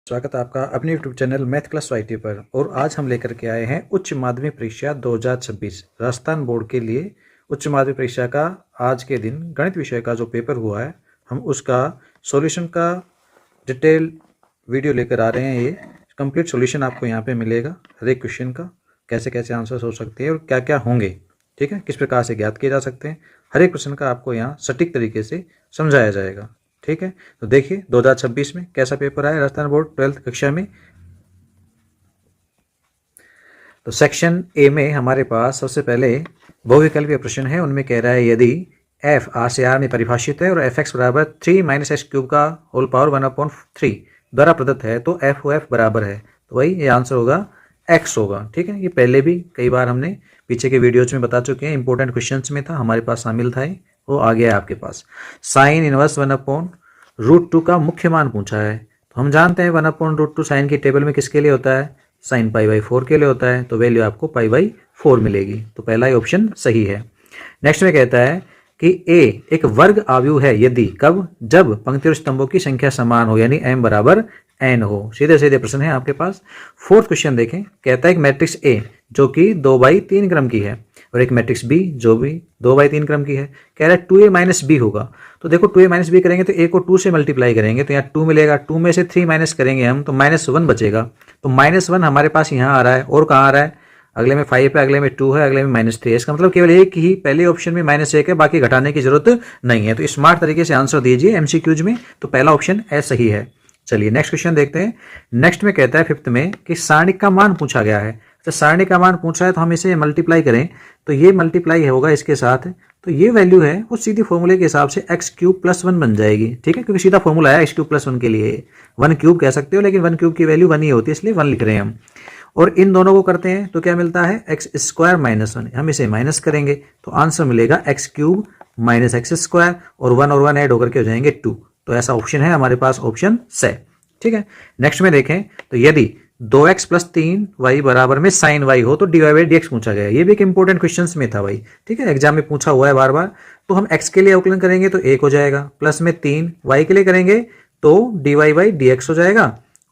स्वागत है आपका अपने YouTube channel math class YT पर। और आज हम लेकर के आए हैं उच्च माध्यमिक परीक्षा 2026 राजस्थान बोर्ड के लिए उच्च माध्यमिक परीक्षा का आज के दिन गणित विषय का जो पेपर हुआ है, हम उसका सॉल्यूशन का डिटेल वीडियो लेकर आ रहे हैं। ये कंप्लीट सॉल्यूशन आपको यहाँ पे मिलेगा, हर एक क्वेश्चन का कैसे कैसे आंसर्स हो सकते हैं और क्या क्या होंगे, ठीक है, किस प्रकार से ज्ञात किए जा सकते हैं। हर एक क्वेश्चन का आपको यहाँ सटीक तरीके से समझाया जाएगा, ठीक है। तो देखिए 2026 में कैसा पेपर आया राजस्थान बोर्ड 12th कक्षा में। तो सेक्शन ए में हमारे पास सबसे पहले बहुविकल्पीय प्रश्न है। उनमें कह रहा है यदि f आर से आर में परिभाषित है और एफ एक्स बराबर 3 माइनस एक्स क्यूब का होल पावर 1/3 द्वारा प्रदत्त है तो एफ ओ एफ बराबर है, तो वही ये आंसर होगा x होगा, ठीक है। ये पहले भी कई बार हमने पीछे के वीडियोज में बता चुके हैं, इंपॉर्टेंट क्वेश्चन में था, हमारे पास शामिल था, वो आ गया है आपके पास। साइन इनवर्स 1/√2 का मुख्य मान पूछा है। तो हम जानते हैं 1/√2 साइन की टेबल में किसके लिए होता है, साइन π/4 के लिए होता है, तो वैल्यू आपको π/4 मिलेगी, तो पहला ही ऑप्शन सही है। नेक्स्ट में कहता है कि a एक वर्ग आव्यूह है यदि कब, जब पंक्ति और स्तंभों की संख्या समान हो, यानी m बराबर n हो। सीधे सीधे प्रश्न है आपके पास। फोर्थ क्वेश्चन देखें, कहता है एक मैट्रिक्स A जो कि 2/3 क्रम की है और एक मैट्रिक्स B जो भी 2/3 क्रम की है, कह रहा है 2a - b होगा। तो देखो 2a - b करेंगे तो a को 2 से मल्टीप्लाई करेंगे तो यहाँ 2 मिलेगा, 2 में से 3 माइनस करेंगे हम तो -1 बचेगा। तो -1 हमारे पास यहाँ आ रहा है, और कहाँ आ रहा है, अगले में 5 है, अगले में 2 है, अगले में -3 है। इसका मतलब केवल एक ही पहले ऑप्शन में -1 है, बाकी घटाने की जरूरत नहीं है। तो स्मार्ट तरीके से आंसर दीजिए एमसीक्यूज में, तो पहला ऑप्शन ए सही है। चलिए नेक्स्ट क्वेश्चन देखते हैं। नेक्स्ट में कहता है फिफ्थ में कि सारणिक का मान पूछा गया है। तो सारणिक का मान पूछा है तो हम इसे मल्टीप्लाई करें तो ये मल्टीप्लाई होगा इसके साथ, तो ये वैल्यू है वो सीधी फॉर्मूले के हिसाब से x³ + 1 बन जाएगी, ठीक है, क्योंकि सीधा फॉर्मूला है x³ + 1 के लिए। 1³ कह सकते हो, लेकिन 1³ की वैल्यू 1 ही होती है, इसलिए 1 लिख रहे हैं हम। और इन दोनों को करते हैं तो क्या मिलता है x² - 1, हम इसे माइनस करेंगे तो आंसर मिलेगा x³ - x², और 1 और 1 ऐड होकर के हो जाएंगे 2। तो ऐसा ऑप्शन है हमारे पास, ऑप्शन से, ठीक है। नेक्स्ट में देखें तो यदि 2x + 3y बराबर में sin y हो तो dy/dx पूछा गया है। ये भी एक इंपॉर्टेंट क्वेश्चन में था भाई, ठीक है, एग्जाम में पूछा हुआ है बार बार। तो हम x के लिए अवकलन करेंगे तो 1 हो जाएगा, प्लस में 3 y के लिए करेंगे तो dy/dx हो जाएगा,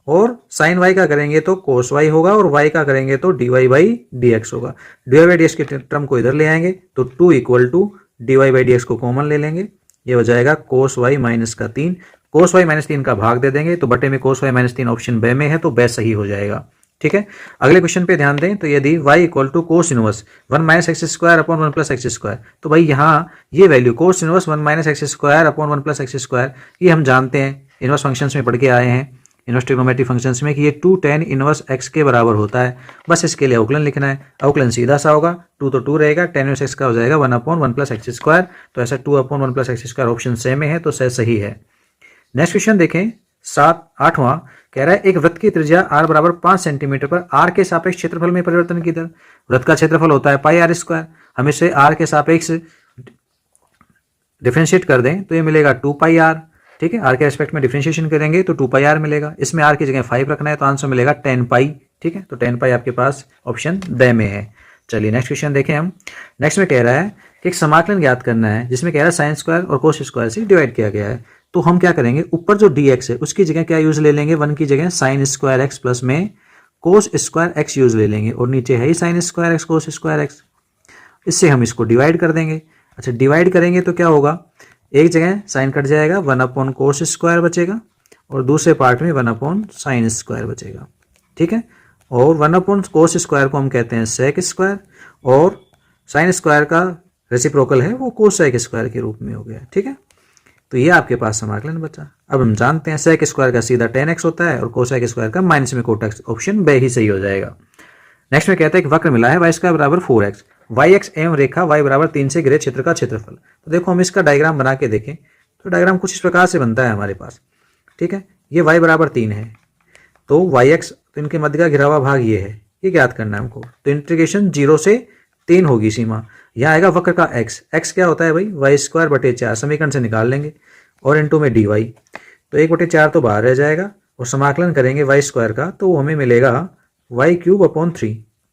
और sin y का करेंगे तो cos y होगा, और y का करेंगे तो dy/dx होगा। dy/dx के टर्म को इधर ले आएंगे तो 2 = dy/dx को कॉमन ले लेंगे, ये हो जाएगा cos y - 3, cos y - 3 का भाग दे देंगे तो बटे में cos y - 3 ऑप्शन बे में है, तो बे सही हो जाएगा, ठीक है। अगले क्वेश्चन पे ध्यान दें तो यदि y = cos inverse 1 - x² / 1 + x², तो भाई यहाँ ये value cos inverse 1 - x² / 1 + x², ये हम जानते हैं, इनवर्स फंक्शंस में पढ़ के आए हैं, इनवर्स ट्रिग्नोमेट्री फंक्शंस में, कि ये 2 tan इनवर्स x के बराबर होता है। बस इसके लिए अवकलन लिखना है। अवकलन सीधा सा होगा, 2 तो 2 रहेगा, tan इनवर्स x का हो जाएगा 1/1 + x², तो ऐसा 2/1 + x² ऑप्शन से में है, तो सही है। नेक्स्ट क्वेश्चन देखें, 8वां कह रहा है एक वृत्त की त्रिज्या r बराबर 5 सेंटीमीटर पर r के सापेक्ष क्षेत्रफल में परिवर्तन की दर। वृत्त का क्षेत्रफल होता है πr², हम इसे r के सापेक्ष डिफरेंशिएट कर दें तो ये मिलेगा 2πr, ठीक है। r के रेस्पेक्ट में डिफरेंशिएशन करेंगे तो 2πr मिलेगा, इसमें r की जगह 5 रखना है तो आंसर मिलेगा 10π, ठीक है। तो 10π आपके पास ऑप्शन द में है। चलिए नेक्स्ट क्वेश्चन देखें हम। नेक्स्ट में कह रहा है कि एक समाकलन ज्ञात करना है जिसमें कह रहा है sin² और cos² से डिवाइड किया गया है। तो हम क्या करेंगे, ऊपर जो dx है उसकी जगह क्या यूज ले लेंगे, 1 की जगह sin² प्लस में cos² यूज ले लेंगे, और नीचे है ही sin² cos², इससे हम इसको डिवाइड कर देंगे। अच्छा, डिवाइड करेंगे तो क्या होगा, एक जगह साइन कट जाएगा, 1/cos² बचेगा, और दूसरे पार्ट में 1/sin² बचेगा, ठीक है। और 1/cos² को हम कहते हैं sec², और sin² का रेसिप्रोकल है वो cosec² के रूप में हो गया, ठीक है। तो ये आपके पास समाकलन बचा। अब हम जानते हैं sec² का सीधा tan x होता है और cosec² का माइनस में cot x, ऑप्शन बे ही सही हो जाएगा। नेक्स्ट में कहता है कि वक्र मिला है y² बराबर 4x, yx एवं रेखा y बराबर 3 से घिरे क्षेत्र का क्षेत्रफल। तो देखो हम इसका डायग्राम बना के देखें तो डायग्राम कुछ इस प्रकार से बनता है हमारे पास, ठीक है। ये y बराबर 3 है तो yx, तो इनके मध्य का घिरा हुआ भाग ये है, ये ज्ञात करना है हमको। तो इंटीग्रेशन 0 से 3 होगी सीमा, यहाँ आएगा वक्र का x क्या होता है भाई, y²/4 समीकरण से निकाल लेंगे, और इनटू में dy, तो 1/4 तो बाहर रह जाएगा, और समाकलन करेंगे y² का तो वो हमें मिलेगा y³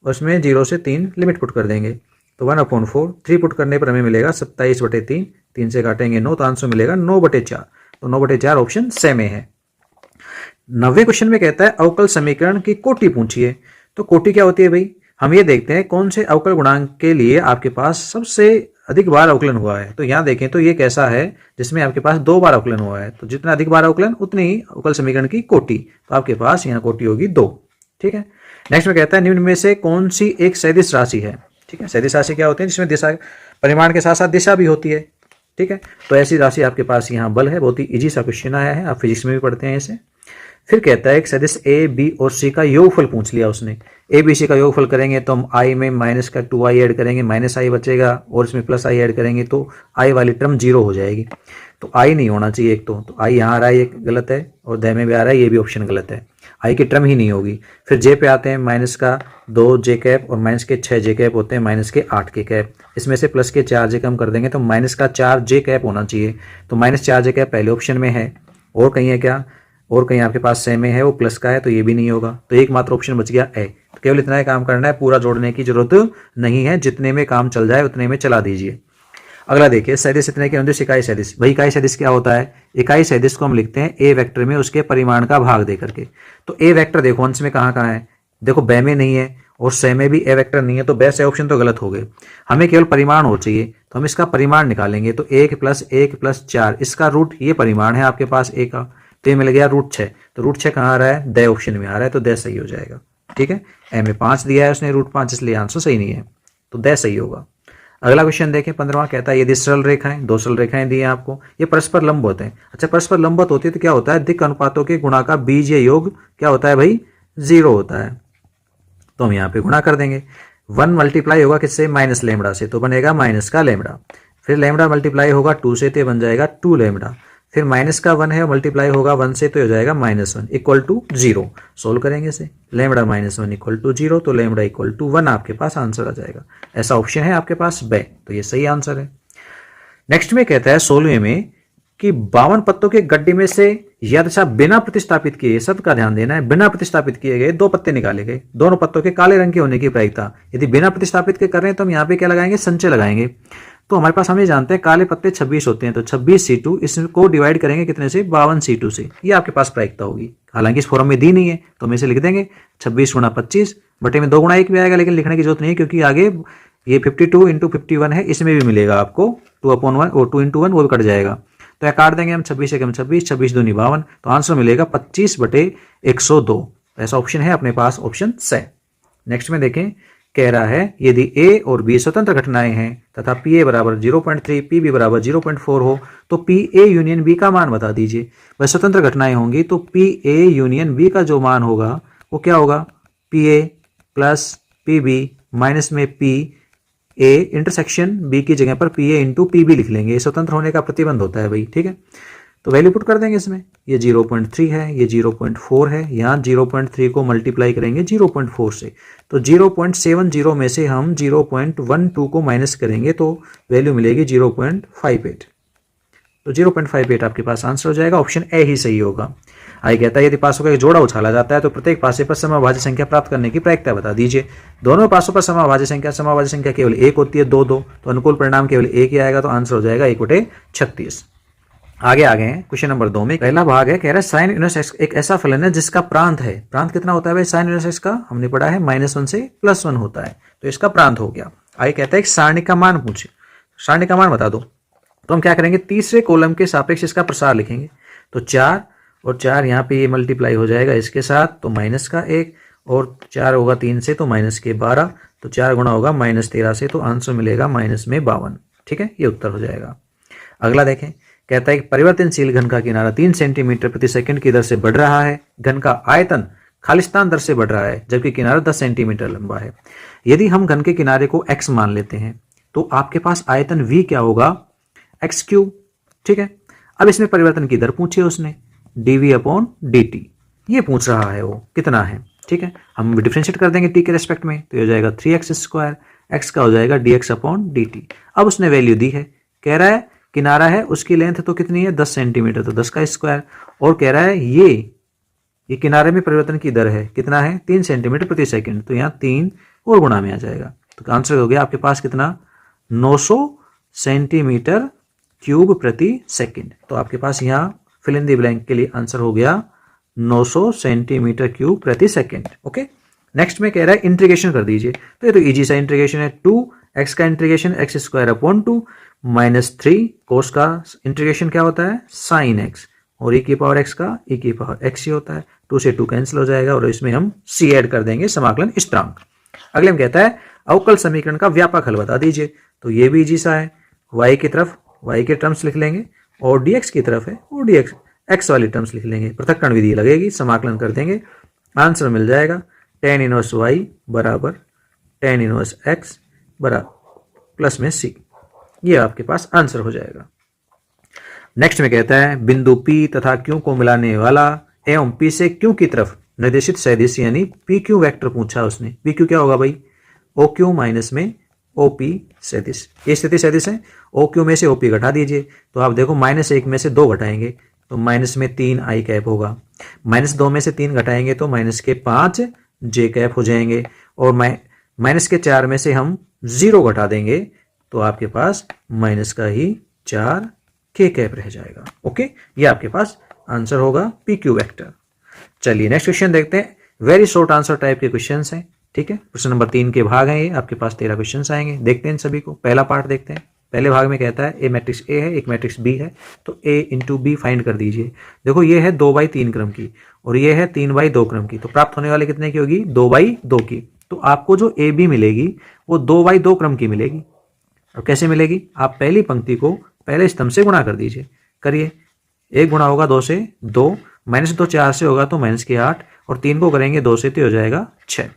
और उसमें 0 से 3 लिमिट पुट कर देंगे तो 1/4, 3 पुट करने पर हमें मिलेगा 27/3, 3 से काटेंगे 9 तो आंसर मिलेगा 9/4, तो 9/4 ऑप्शन से में है। 90वें क्वेश्चन में कहता है अवकल समीकरण की कोटि पूछिए। तो कोटि क्या होती है भाई, हम ये देखते हैं कौन से अवकल गुणांक के लिए आपके पास सबसे अधिक बार अवकलन हुआ है। तो यहाँ देखें तो ये कैसा है जिसमें आपके पास 2 बार अवकलन हुआ है, तो जितना अधिक बार अवकलन उतनी ही अवकल समीकरण की कोटि, तो आपके पास यहाँ कोटि होगी 2। ठीक है, नेक्स्ट में कहता है निम्न में से कौन सी एक सदिश राशि है। ठीक है, सदिश राशि क्या होती है, जिसमें दिशा परिमाण के साथ साथ दिशा भी होती है। ठीक है, तो ऐसी राशि आपके पास यहाँ बल है। बहुत ही इजी सा क्वेश्चन आया है, आप फिजिक्स में भी पढ़ते हैं इसे। फिर कहता है एक सदिश ए बी और सी का योगफल पूछ लिया उसने। ए बी सी का योगफल करेंगे तो हम आई में माइनस का 2i ऐड करेंगे, माइनस आई बचेगा, और इसमें प्लस आई ऐड करेंगे तो आई वाली टर्म 0 हो जाएगी। तो आई नहीं होना चाहिए एक तो आई यहाँ आ रहा है, ये गलत है, और द में भी आ रहा है, ये भी ऑप्शन गलत है। आई की टर्म ही नहीं होगी। फिर जे पे आते हैं, माइनस का 2 जे कैप और माइनस के 6 जे कैप होते हैं, माइनस के 8 के कैप। इसमें से प्लस के 4 जे कम कर देंगे तो माइनस का 4 जे कैप होना चाहिए। तो माइनस 4 जे कैप पहले ऑप्शन में है, और कहीं है क्या, और कहीं आपके पास सेम में है, वो प्लस का है, तो ये भी नहीं होगा। तो एकमात्र ऑप्शन बच गया ए। तो केवल इतना ही काम करना है, पूरा जोड़ने की जरूरत नहीं है, जितने में काम चल जाए उतने में चला दीजिए। अगला देखिए सदिश इतने के अनुदेश इकाई सदिश। भाई इकाई सदिश क्या होता है, इकाई सदिश को हम लिखते हैं ए वेक्टर में उसके परिमाण का भाग दे करके। तो ए वेक्टर देखो अंश में कहाँ कहाँ है, देखो ब में नहीं है और स में भी ए वेक्टर नहीं है, तो ब से ऑप्शन तो गलत हो गए। हमें केवल परिमाण हो चाहिए, तो हम इसका परिमाण निकालेंगे। तो 1 + 1 + 4 इसका रूट, ये परिमाण है आपके पास ए का, तो ये मिल गया √6। तो √6 कहाँ आ रहा है, द ऑप्शन में आ रहा है, तो द सही हो जाएगा। ठीक है, ए में 5 दिया है उसने √5, इसलिए आंसर सही नहीं है, तो द सही होगा। अगला क्वेश्चन देखें 15वां, कहता है यदि सरल रेखाएं, 2 सरल रेखाएं दी हैं आपको, ये परस्पर लंब होते हैं। अच्छा, परस्पर लंबवत होती है तो क्या होता है, दिक् अनुपातों के गुणा का बीजीय योग क्या होता है भाई, 0 होता है। तो हम यहाँ पे गुणा कर देंगे। 1 मल्टीप्लाई होगा किससे, माइनस लैम्बडा से, तो बनेगा माइनस का लैम्बडा। फिर लैम्बडा मल्टीप्लाई होगा 2 से, तो बन जाएगा 2 लैम्बडा। फिर माइनस का 1 है, मल्टीप्लाई होगा 1 से, तो हो जाएगा -1 इक्वल टू 0। सोल्व करेंगे इसे, लैम्बडा -1 इक्वल टू 0, तो लैम्बडा इक्वल टू 1 आपके पास आंसर आ जाएगा। ऐसा ऑप्शन है आपके पास ब, तो ये सही आंसर है। नेक्स्ट में कहता है 16वें में कि 52 पत्तों के गड्ढे में से यदि बिना प्रतिस्थापित किए, शब्द का ध्यान देना है, बिना प्रतिस्थापित किए गए 2 पत्ते निकाले गए, दोनों पत्तों के काले रंग के होने की प्रायिकता। यदि बिना प्रतिस्थापित के कर रहे हैं तो हम यहाँ पे क्या लगाएंगे, संचय लगाएंगे। तो हमारे पास हम ये जानते हैं काले पत्ते 26 होते हैं, तो 26c2 इसको डिवाइड करेंगे कितने से, 52c2 से, ये आपके पास प्रायिकता होगी। हालांकि इस फॉर्म में दी नहीं है तो हम इसे लिख देंगे 26 × 25 बटे में 2 × 1 भी आएगा, लेकिन लिखने की जरूरत नहीं है क्योंकि आगे ये 52 × 51 है, इसमें भी मिलेगा आपको 2/1 और 2 × 1 वो भी कट जाएगा। तो यह काट देंगे हम, 26 × 26, 26 दूनी 52, तो आंसर मिलेगा 25/102। ऐसा ऑप्शन है अपने पास, ऑप्शन स। नेक्स्ट में देखें, कह रहा है यदि ए और बी स्वतंत्र घटनाएं हैं तथा पी ए बराबर 0.3 पी बी बराबर 0.4 हो तो पी ए यूनियन बी का मान बता दीजिए। वह स्वतंत्र घटनाएं होंगी तो पी ए यूनियन बी का जो मान होगा वो क्या होगा, P A plus P B minus में पी ए इंटरसेक्शन बी की जगह पर P A into P B लिख लेंगे। स्वतंत्र होने का प्रतिबंध होता है भाई। ठीक है, तो वैल्यू पुट कर देंगे इसमें, ये 0.3 है, ये 0.4 है, यहाँ 0.3 को मल्टीप्लाई करेंगे 0.4 से, तो 0.70 में से हम 0.12 को माइनस करेंगे तो वैल्यू मिलेगी 0.58। तो 0.58 आपके पास आंसर हो जाएगा, ऑप्शन ए ही सही होगा। आई कहता है यदि पासों का एक जोड़ा उछाला जाता है तो प्रत्येक पासे पर समभाज्य संख्या प्राप्त करने की प्रायिकता बता दीजिए। दोनों पासों पर समभाज्य संख्या केवल 1 होती है, 2 2, तो अनुकूल परिणाम केवल 1 ही आएगा, तो आंसर हो जाएगा 1/36। आगे आ गए हैं क्वेश्चन नंबर 2 में, पहला भाग है, कह रहा है साइन इनवर्स एक्स एक ऐसा फलन है जिसका प्रांत है, प्रांत कितना होता है भाई साइन इनवर्स एक्स का, हमने पढ़ा है -1 से +1 होता है, तो इसका प्रांत हो गया। आगे कहता है एक सारणी का मान पूछे, सारणी का मान बता दो। तो हम क्या करेंगे, तीसरे कॉलम के सापेक्ष इसका प्रसार लिखेंगे। तो 4 और 4 यहाँ पे ये मल्टीप्लाई हो जाएगा इसके साथ, तो -1 और 4 होगा 3 से, तो -12, तो 4 गुणा होगा -13 से, तो आंसर मिलेगा -52। ठीक है, ये उत्तर हो जाएगा। अगला देखें, कहता है कि परिवर्तनशील घन का किनारा 3 सेंटीमीटर प्रति सेकंड की दर से बढ़ रहा है, घन का आयतन खालिस्तान दर से बढ़ रहा है, जबकि किनारा 10 सेंटीमीटर लंबा है। यदि हम घन के किनारे को x मान लेते हैं तो आपके पास आयतन v क्या होगा, x3। ठीक है, अब इसमें परिवर्तन की दर पूछी उसने, dv/dt, ये पूछ रहा है वो कितना है। ठीक है, हम डिफरेंशिएट कर देंगे t के रेस्पेक्ट में, तो ये हो जाएगा 3x², x का हो जाएगा dx/dt। अब उसने वैल्यू दी है, कह रहा है किनारा है उसकी लेंथ तो कितनी है 10 सेंटीमीटर, तो 10 का स्क्वायर, और कह रहा है ये किनारे में परिवर्तन की दर है कितना है 3 सेंटीमीटर प्रति सेकंड, तो यहाँ 3 और गुणा में आ जाएगा, तो आंसर हो गया आपके पास कितना 900 सेंटीमीटर क्यूब प्रति सेकंड। तो आपके पास यहाँ फिल इन द ब्लैंक के लिए आंसर हो गया 900 सेंटीमीटर क्यूब प्रति सेकेंड। ओके, नेक्स्ट में कह रहा है इंटीग्रेशन कर दीजिए, तो ये तो इजी सा इंटीग्रेशन है। 2x का integration x square upon 2 minus 3 कोस का इंटीग्रेशन क्या होता है साइन x, और e की पावर x का e की पावर x ही होता है। 2 से 2 कैंसिल हो जाएगा और इसमें हम c ऐड कर देंगे, समाकलन स्थिरांक। अगले में कहता है अवकल समीकरण का व्यापक हल बता दीजिए, तो ये भी इजी सा है। y की तरफ y के टर्म्स लिख लेंगे और dx की तरफ है और dx x वाली टर्म्स लिख लेंगे, पृथक्करण विधि लगेगी, समाकलन कर देंगे, आंसर मिल जाएगा tan इनवर्स y बराबर tan इनवर्स x बराबर प्लस में c। ये आपके पास आंसर हो जाएगा। नेक्स्ट में कहता है बिंदु P तथा Q को मिलाने वाला एवं P से Q की तरफ निर्देशित सदिश यानी PQ वेक्टर पूछा उसने। PQ क्या होगा भाई, OQ माइनस में OP सदिश, ये स्थिति सदिश है। OQ में से OP घटा दीजिए, तो आप देखो -1 में से 2 घटाएंगे तो माइनस में 3 i कैप होगा, -2 में से 3 घटाएंगे तो माइनस के 5 j कैप हो जाएंगे, और माइनस के 4 में से हम 0 घटा देंगे तो आपके पास माइनस का ही 4 k कैप रह जाएगा। ओके, ये आपके पास आंसर होगा PQ वेक्टर। चलिए नेक्स्ट क्वेश्चन देखते हैं, वेरी शॉर्ट आंसर टाइप के क्वेश्चन हैं। ठीक है, प्रश्न नंबर 3 के भाग हैं ये, आपके पास 13 क्वेश्चन आएंगे। देखते हैं इन सभी को। पहला पार्ट देखते हैं। पहले भाग में कहता है ए मैट्रिक्स ए है, एक मैट्रिक्स बी है, तो ए इंटू बी फाइंड कर दीजिए। देखो ये है 2/3 क्रम की और ये है 3/2 क्रम की, तो प्राप्त होने वाले कितने की होगी 2/2 की। तो आपको जो ए बी मिलेगी वो 2/2 क्रम की मिलेगी। और कैसे मिलेगी, आप पहली पंक्ति को पहले स्तंभ से गुणा कर दीजिए। करिए, 1 गुणा होगा 2 से 2, -2 4 से होगा तो माइनस के 8, और 3 को करेंगे 2 से तो हो जाएगा 6।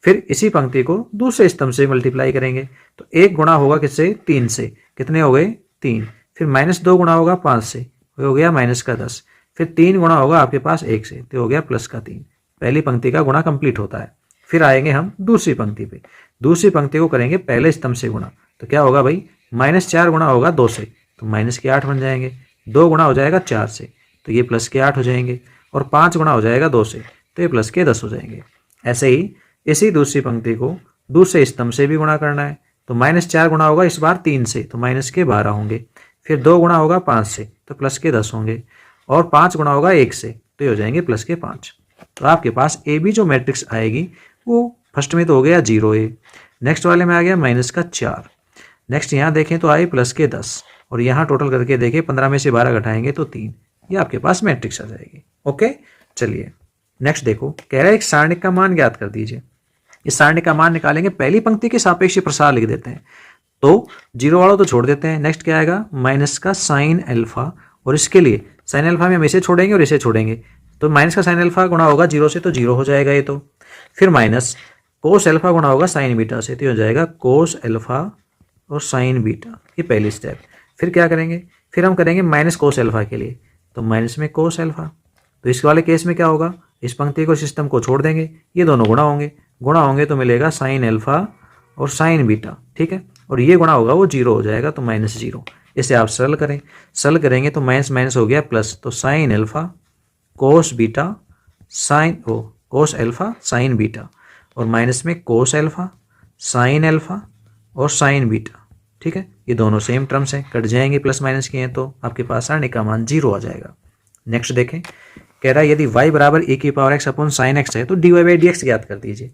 फिर इसी पंक्ति को दूसरे स्तंभ से मल्टीप्लाई करेंगे, तो 1 गुणा होगा किससे 3 से, कितने हो गए 3। फिर -2 गुणा होगा 5 से, हो गया -10। फिर 3 गुणा होगा आपके पास 1 से, तो हो गया +3। पहली पंक्ति का गुणा कंप्लीट होता है। फिर आएंगे हम दूसरी पंक्ति पे, दूसरी पंक्ति को करेंगे पहले स्तंभ से गुणा, तो क्या होगा भाई -4 गुणा होगा 2 से, तो -8 बन जाएंगे। 2 गुणा हो जाएगा 4 से, तो ये +8 हो जाएंगे, और 5 गुणा हो जाएगा 2 से, तो ये +10 हो जाएंगे। ऐसे ही इसी दूसरी पंक्ति को दूसरे स्तंभ से भी गुणा करना है, तो -4 गुणा होगा इस बार 3 से, तो -12 होंगे। फिर 2 गुणा होगा 5 से, तो +10 होंगे, और 5 गुणा होगा 1 से, तो ये हो जाएंगे +5। तो आपके पास ए बी जो मैट्रिक्स आएगी वो फर्स्ट में तो हो गया 0a, नेक्स्ट वाले में आ गया -4, नेक्स्ट यहाँ देखें तो आई +10, और यहाँ टोटल करके देखें 15 में से 12 घटाएंगे तो 3, ये आपके पास मैट्रिक्स आ जाएगी। ओके, चलिए नेक्स्ट देखो, कह रहा है एक सारणिक का मान ज्ञात कर दीजिए। इस सारणिक का मान निकालेंगे, पहली पंक्ति के सापेक्ष प्रसार लिख देते हैं, तो 0 वाला तो छोड़ देते हैं। नेक्स्ट क्या आएगा माइनस का साइन अल्फा, और इसके लिए साइन अल्फा में हम इसे छोड़ेंगे और इसे छोड़ेंगे, तो माइनस का साइन अल्फा गुणा होगा 0 से, तो 0 हो जाएगा ये तो। फिर माइनस कोस अल्फा गुणा होगा साइन बीटा से, तो हो जाएगा कोस अल्फा और साइन बीटा, ये पहली स्टेप। फिर क्या करेंगे, फिर हम करेंगे माइनस कोस अल्फा के लिए, तो माइनस में कोस अल्फा। तो इस वाले केस में क्या होगा, इस पंक्ति को सिस्टम को छोड़ देंगे, ये दोनों गुणा होंगे तो मिलेगा साइन अल्फा और साइन बीटा। ठीक है, और ये गुणा होगा वो 0 हो जाएगा, तो -0। इसे आप सरल करें, सरल करेंगे तो माइनस माइनस हो गया प्लस, तो sine alpha cos beta cos alpha sign beta, और माइनस में कोस अल्फा साइन अल्फा और साइन बीटा। ठीक है, ये दोनों सेम टर्म्स हैं, कट जाएंगे, प्लस माइनस किए हैं तो आपके पास सारणिक का मान 0 आ जाएगा। नेक्स्ट देखें, कह रहा है यदि y बराबर e की power x upon sine x है तो dy/dx ज्ञात कर दीजिए।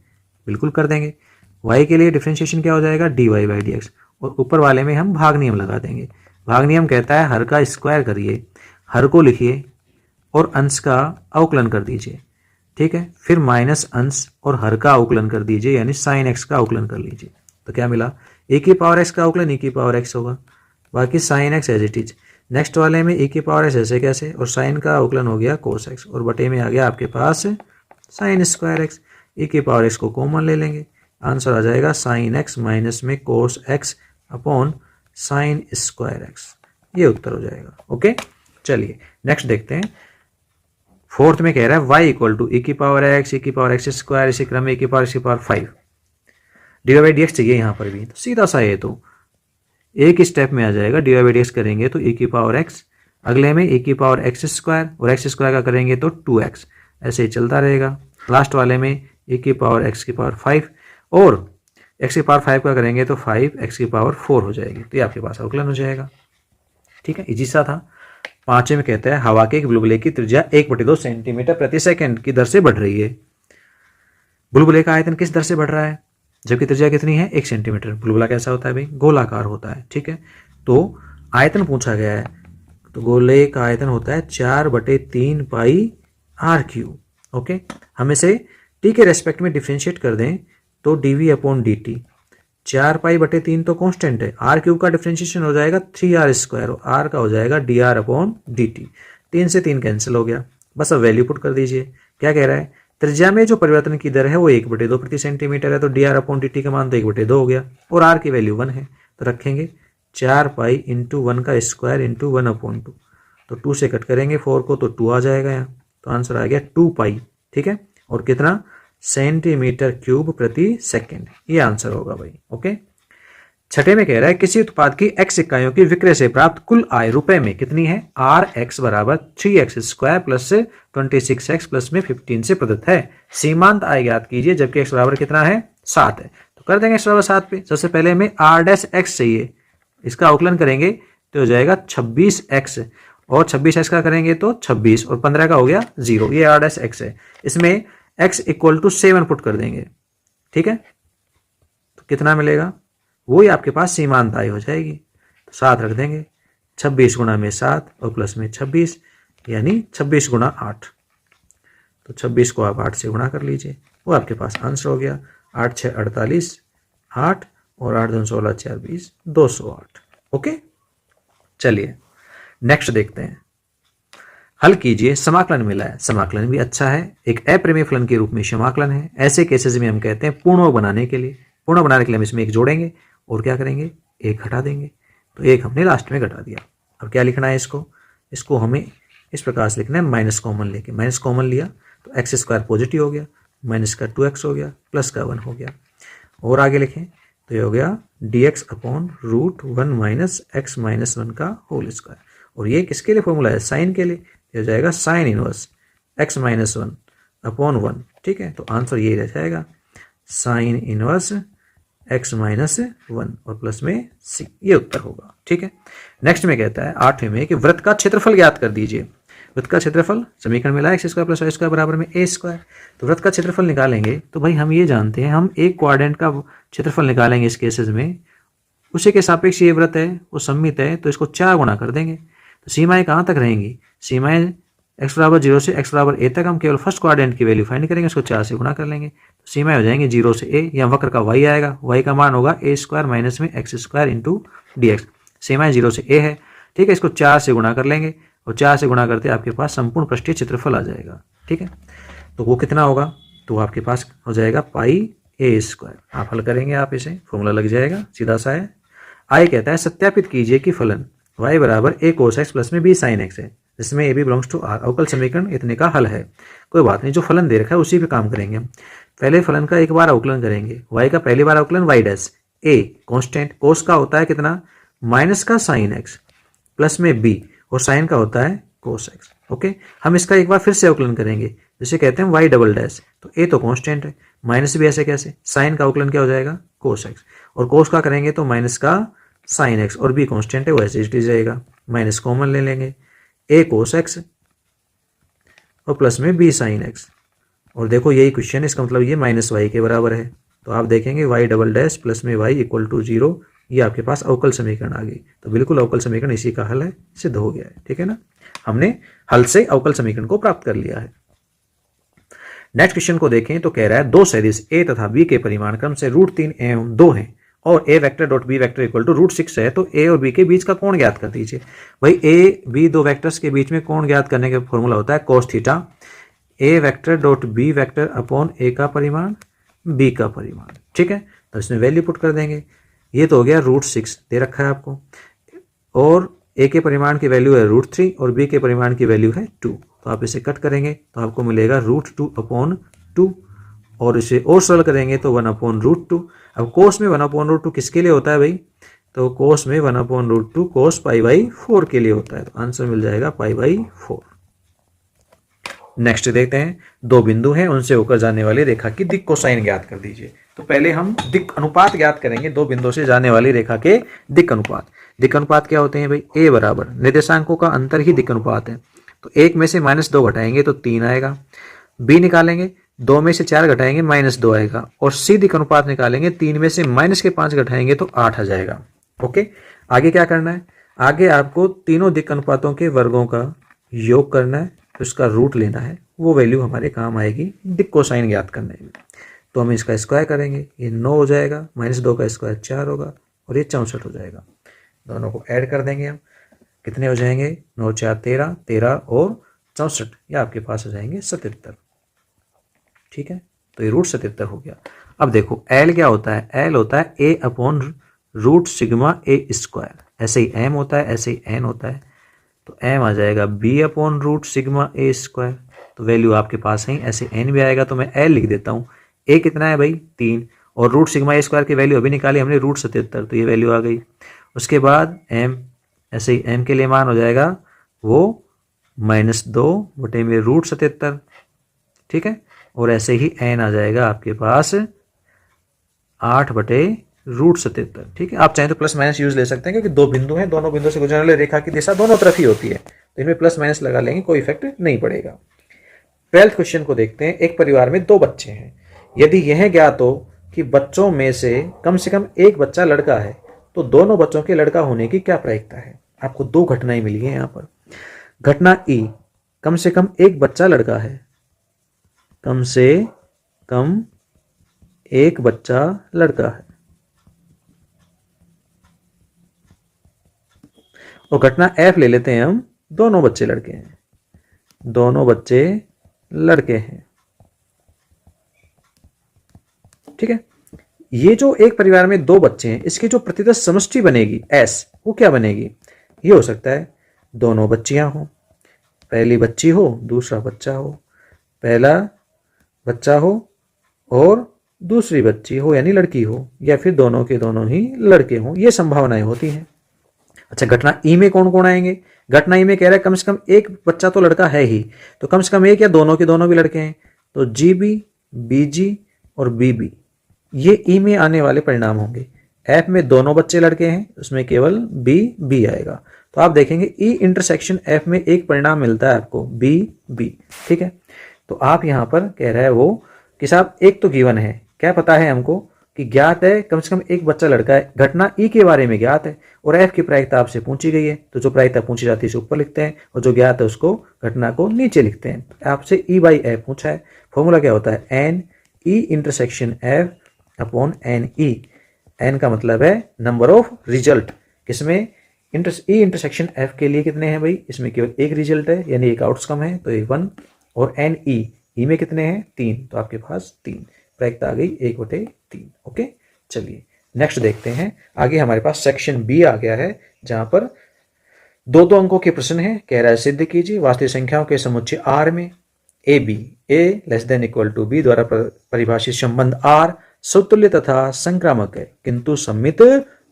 बिल्कुल कर देंगे। y के लिए डिफरेंशिएशन क्या हो जाएगा dy/dx, और ऊपर वाले में हम भाग नियम लगा देंगे। भाग नियम कहता है हर का स्क्वायर करिए, हर को लिखिए और अंश का अवकलन कर दीजिए। ठीक है, फिर माइनस अंश और हर का अवकलन कर दीजिए, यानी साइन x का अवकलन कर लीजिए। तो क्या मिला, e की पावर x का अवकलन e की पावर x होगा, बाकी sine x as it is. Next वाले में e की पावर x ऐसे कैसे, और साइन का अवकलन हो गया कोस x, और बटे में आ गया आपके पास साइन स्क्वायर x। e की पावर x को कॉमन ले लेंगे, आंसर आ जाएगा साइन x माइनस में कोस x upon sine square x, ये उत्तर हो जाएगा। ओके, चलिए नेक्स्ट देखते हैं। फोर्थ में कह रहा है y इक्वल टू e की पावर x, e की पावर x स्क्वायर, इसी क्रम में e की पावर x की पावर 5 dy/dx चाहिए यहाँ पर भी, तो सीधा सा ये तो एक स्टेप में आ जाएगा। dy/dx करेंगे तो e की पावर x, अगले में e की पावर x स्क्वायर, और x स्क्वायर का करेंगे तो 2x, ऐसे ही चलता रहेगा। लास्ट वाले में e की पावर x की पावर 5, और x की पावर 5 का करेंगे तो 5x की पावर 4 हो जाएगी, तो ये आपके पास अवकलन हो जाएगा। ठीक है, इजी सा था। 5वें में कहता है हवा के एक बुलबुले की त्रिज्या 1/2 सेंटीमीटर प्रति सेकंड की दर से बढ़ रही है। बुलबुले का आयतन किस दर से बढ़ रहा है, जबकि त्रिज्या कितनी है 1 सेंटीमीटर। बुलबुला कैसा होता है भाई, गोलाकार होता है, ठीक है। तो आयतन पूछा गया है, तो गोले का आयतन होता है 4/3 पाई आर क्यूब। ओके, हम इसे टी के रेस्पेक्ट में डिफ्रेंशिएट कर दें तो dv अपॉन dt, 4π/3 तो कांस्टेंट है, आर क्यूब का डिफ्रेंशिएशन हो जाएगा 3r² और आर का हो जाएगा dr अपॉन dt। 3 से 3 कैंसिल हो गया, बस अब वैल्यू पुट कर दीजिए। क्या कह रहा है, त्रिज्या में जो परिवर्तन की दर है वो 1/2 प्रति सेंटीमीटर है, तो dr अपॉन dt का मान तो 1/2 हो गया और r की वैल्यू 1 है, तो रखेंगे 4π × 1 का स्क्वायर × 1/2। तो 2 से कट करेंगे 4 को तो 2 आ जाएगा यहाँ, तो आंसर आ गया 2π, ठीक है। और कितना, सेंटीमीटर क्यूब प्रति सेकंड, ये आंसर होगा भाई। ओके, छठे में कह रहा है किसी उत्पाद की x इकाइयों की विक्रय से प्राप्त कुल आय रुपए में कितनी है। rx बराबर 3x² प्लस 26x प्लस में 15 से प्रदत्त है। सीमांत आय ज्ञात कीजिए, जबकि x बराबर कितना है 7 है, तो कर देंगे x बराबर 7 पे। सबसे पहले हमें r' चाहिए, इसका अवकलन करेंगे तो हो जाएगा 26x, और 26x का करेंगे तो 26 और 15 का हो गया 0, ये r' है। इसमें x = 7 पुट कर देंगे, ठीक है, तो कितना मिलेगा, वो ही आपके पास सीमांत आय हो जाएगी। तो 7 रख देंगे, 26 गुणा में 7 और प्लस में 26, यानी 26 गुणा 8, तो 26 को आप 8 से गुणा कर लीजिए, वो आपके पास आंसर हो गया। 8 6 48, 8 और 8 2 16 4 20, 208। ओके, चलिए नेक्स्ट देखते हैं। हल कीजिए, समाकलन मिला है, समाकलन भी अच्छा है, एक अप्रमेय फलन के रूप में समाकलन है। ऐसे केसेस में हम कहते हैं पूर्णवर्ग बनाने के लिए, पूर्ण बनाने के लिए हम इसमें एक जोड़ेंगे और क्या करेंगे, एक घटा देंगे, तो एक हमने लास्ट में घटा दिया। अब क्या लिखना है इसको हमें इस प्रकार से लिखना है, माइनस कॉमन लेके, माइनस कॉमन लिया तो x² पॉजिटिव हो गया, माइनस का 2x हो गया, प्लस का 1 हो गया, और आगे लिखें तो ये हो गया dx upon √1 minus x minus 1 का होल स्क्वायर। और ये किसके लिए फॉर्मूला है, साइन के लिए, हो जाएगा sine inverse x minus 1 upon 1, ठीक है। तो आंसर ये रह जाएगा साइन इनवर्स x माइनस 1 और प्लस में c, ये उत्तर होगा, ठीक है। नेक्स्ट में कहता है 8वें में कि वृत्त का क्षेत्रफल ज्ञात कर दीजिए। वृत्त का क्षेत्रफल समीकरण मिला x² प्लस y² बराबर में a², तो वृत्त का क्षेत्रफल निकालेंगे तो भाई हम ये जानते हैं, हम एक क्वाड्रेंट का क्षेत्रफल निकालेंगे इस केसेस में, उसी के सापेक्ष ये वृत्त है वो सममित है, तो इसको 4 गुणा कर देंगे। तो सीमाएं कहाँ तक रहेंगी, सीमाएं x बराबर 0 से x बराबर a तक हम केवल फर्स्ट क्वाड्रेंट की वैल्यू फाइंड करेंगे, उसको 4 से गुणा कर लेंगे, तो सीमाएं हो जाएंगे 0 से a, या वक्र का y आएगा, y का मान होगा a² माइनस में x² इंटू dx। सीमाएं 0 से a है, ठीक है, इसको 4 से गुणा कर लेंगे और 4 से गुणा करते आपके पास संपूर्ण पृष्ठीय क्षेत्रफल आ जाएगा, ठीक है। तो वो कितना होगा, तो आपके पास हो जाएगा πa²। आप हल करेंगे, आप इसे फॉर्मूला लग जाएगा, सीधा सा है। आय कहता है सत्यापित कीजिए कि फलन y बराबर a cos x प्लस में b sin x है, जिसमें a b belongs to r। अवकल समीकरण इतने का हल है। कोई बात नहीं, जो फलन दे रखा है उसी पे काम करेंगे हम। पहले फलन का एक बार अवकलन करेंगे, y का पहली बार अवकलन y dash, a constant, cos का होता है कितना माइनस का sin x प्लस में b, और sin का होता है cos x। ओके, हम इसका एक बार फिर से अवकलन करेंगे, जिसे कहते हैं y डबल डैश, तो a तो कांस्टेंट है, माइनस भी ऐसे कैसे, sin का अवकलन क्या हो जाएगा cos x, और cos का करेंगे तो माइनस का sin x, और b कांस्टेंट है वो ऐसे ही जाएगा, माइनस कॉमन ले लेंगे, a cos x और प्लस में b sin x। और देखो यही क्वेश्चन, इसका मतलब ये माइनस y के बराबर है, तो आप देखेंगे y डबल डैश प्लस में y इक्वल टू 0, ये आपके पास अवकल समीकरण आ गई। तो बिल्कुल अवकल समीकरण इसी का हल है, सिद्ध हो गया है, ठीक है ना। हमने हल से अवकल समीकरण को प्राप्त कर लिया है। नेक्स्ट क्वेश्चन को देखें तो कह रहा है दो सदिश a तथा b के परिमाण क्रम से √3 एवं 2 हैं और a vector dot b vector equal to √6 है, तो a और b के बीच का कोण ज्ञात कर दीजिए। भाई a b दो वेक्टर्स के बीच में कोण ज्ञात करने का फॉर्मूला होता है cos theta, a vector dot b vector upon a का परिमाण b का परिमाण, ठीक है। तो इसमें वैल्यू पुट कर देंगे, ये तो हो गया √6 दे रखा है आपको, और a के परिमाण की वैल्यू है √3 और b के परिमाण की वैल्यू है 2, तो आप इसे कट करेंगे तो आपको मिलेगा √2 अपॉन 2, और इसे और सरल करेंगे तो 1 अपॉन √2। अब कोस में 1 अपॉन √2 किसके लिए होता है भाई, तो कोस में 1 अपॉन √2 कोस π/4 के लिए होता है, तो आंसर मिल जाएगा π/4। नेक्स्ट देखते हैं, दो बिंदु हैं, उनसे होकर जाने वाली रेखा की दिक् कोसाइन ज्ञात कर दीजिए। तो पहले हम दिक् अनुपात ज्ञात करेंगे दो बिंदुओं से जाने वाली रेखा के दिक् अनुपात। दिक् अनुपात क्या होते हैं भाई? ए बराबर निर्देशांकों का अंतर ही दिक् अनुपात है। तो 1 में से -2 घटाएंगे तो 3 आएगा। बी निकालेंगे, 2 में से 4 घटाएंगे -2 आएगा। और सी दिक् अनुपात निकालेंगे, 3 में से -5 घटाएंगे तो 8 आ जाएगा। ओके, आगे क्या करना है? आगे आपको तीनों दिक् अनुपातों के वर्गों का योग करना है, तो उसका रूट लेना है। वो वैल्यू हमारे काम आएगी दिक् कोसाइन ज्ञात करने में। तो हम इसका स्क्वायर करेंगे, ये 9 हो जाएगा, -2 का स्क्वायर 4 होगा और ये 64 हो जाएगा। दोनों को ऐड कर देंगे हम, कितने हो जाएंगे? 9 4 13, 13 और 64, ये आपके पास हो जाएंगे 77। ठीक है, तो ये रूट 77 हो गया। अब देखो एल क्या होता है? एल होता है ए अपॉन रूट सिग्मा ए स्क्वायर। ऐसे ही एम होता है, ऐसे ही एन होता है। तो एम आ जाएगा बी अपॉन रूट सिग्मा ए स्क्वायर। तो वैल्यू आपके पास है, ऐसे एन भी आएगा। तो मैं एल लिख देता हूँ। ए कितना है भाई? 3। और रूट सिग्मा ए स्क्वायर की वैल्यू अभी निकाली हमने, रूट 77, तो ये वैल्यू आ गई। उसके बाद एम, ऐसे ही एम के लिए मान हो जाएगा वो -2 बटे में रूट 77। ठीक है, और ऐसे ही एन आ जाएगा आपके पास 8 बटे रूट 77। ठीक है, आप चाहें तो प्लस माइनस यूज ले सकते हैं, क्योंकि दो बिंदु हैं, दोनों बिंदु से गुजरने वाली रेखा की दिशा दोनों तरफ ही होती है, तो इनमें प्लस माइनस लगा लेंगे, कोई इफेक्ट नहीं पड़ेगा। 12th क्वेश्चन को देखते हैं। एक परिवार में 2 बच्चे हैं। यदि यह ज्ञात हो कि बच्चों में से कम एक बच्चा लड़का है, तो दोनों बच्चों के लड़का होने की क्या प्रायिकता है? आपको 2 घटनाएं मिली हैं यहाँ पर। घटना ई, कम से कम एक बच्चा लड़का है, कम से कम एक बच्चा लड़का है। और घटना एफ ले लेते हैं हम, दोनों बच्चे लड़के हैं, दोनों बच्चे लड़के हैं। ठीक है, ये जो एक परिवार में 2 बच्चे हैं, इसकी जो प्रतिशत समष्टि बनेगी एस, वो क्या बनेगी? ये हो सकता है दोनों बच्चियां हो, पहली बच्ची हो दूसरा बच्चा हो, पहला बच्चा हो और दूसरी बच्ची हो यानी लड़की हो, या फिर दोनों के दोनों ही लड़के हों। ये संभावनाएं होती हैं। अच्छा, घटना ई में कौन कौन आएंगे? घटना ई में कह रहा है कम से कम एक बच्चा तो लड़का है ही, तो कम से कम एक या दोनों के दोनों भी लड़के हैं। तो जी बी, बी जी और बी बी, ये ई में आने वाले परिणाम होंगे। एफ में दोनों बच्चे लड़के हैं, उसमें केवल बी बी आएगा। तो आप देखेंगे ई इंटरसेक्शन एफ में एक परिणाम मिलता है आपको, बी बी। ठीक है, तो आप यहां पर कह रहा है वो कि साहब एक तो गिवन है, क्या पता है हमको कि ज्ञात है कम से कम एक बच्चा लड़का है, घटना ई के बारे में ज्ञात है, और एफ की प्रायिकता आपसे पूछी गई है। तो जो प्रायिकता पूछी जाती है उसे ऊपर लिखते हैं, और जो ज्ञात है उसको घटना को नीचे लिखते हैं। आपसे ई बाई एफ पूछा है, फॉर्मूला क्या होता है? N E intersection F upon N E. N का मतलब है नंबर ऑफ रिजल्ट, किसमें? ई इंटरसेक्शन एफ के लिए कितने हैं भाई? इसमें केवल एक रिजल्ट है, यानी एक आउटकम है, तो 1। और एन ई में कितने हैं? 3, तो आपके पास 3 प्रायिकता आ गई 1/3। ओके, चलिए नेक्स्ट देखते हैं। आगे हमारे पास सेक्शन बी आ गया है, जहां पर 2 अंकों के प्रश्न है। कह रहा है सिद्ध कीजिए वास्तविक संख्याओं के समुच्चय आर में A B, A less than equal to B द्वारा परिभाषित संबंध आर समतुल्य तथा संक्रामक है किंतु सममित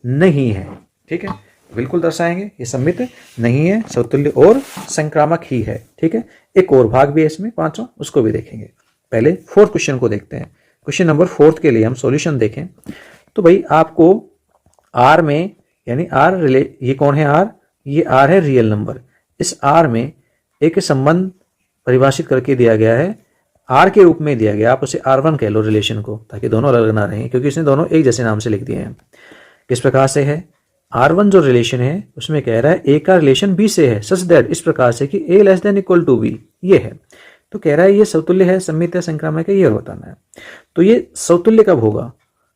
नहीं है। ठीक है, बिल्कुल दर्शाएंगे ये सममित नहीं है, समतुल्य और संक्रामक ही है। ठीक है, एक और भाग भी है इसमें 5वां, उसको भी देखेंगे। पहले 4th क्वेश्चन को देखते हैं। क्वेश्चन नंबर 4 के लिए हम सॉल्यूशन देखें तो भाई आपको आर में, यानी आर ये कौन है? आर, ये आर है रियल नंबर। इस आर में एक संबंध परिभाषित करके दिया गया है, आर के रूप में दिया गया। आप उसे R1 कह लो रिलेशन को, ताकि दोनों अलग ना रहें, क्योंकि इसने दोनों एक जैसे नाम से लिख दिए हैं। किस प्रकार से है? R1 जो रिलेशन है उसमें कह रहा है ए का रिलेशन बी से है, सच दैट, इस प्रकार से कि A less than equal to B, ये है। तो कह रहा है ये समतुल्य है, सममित है, संक्रामक है, ये बताना है। तो ये समतुल्य कब होगा?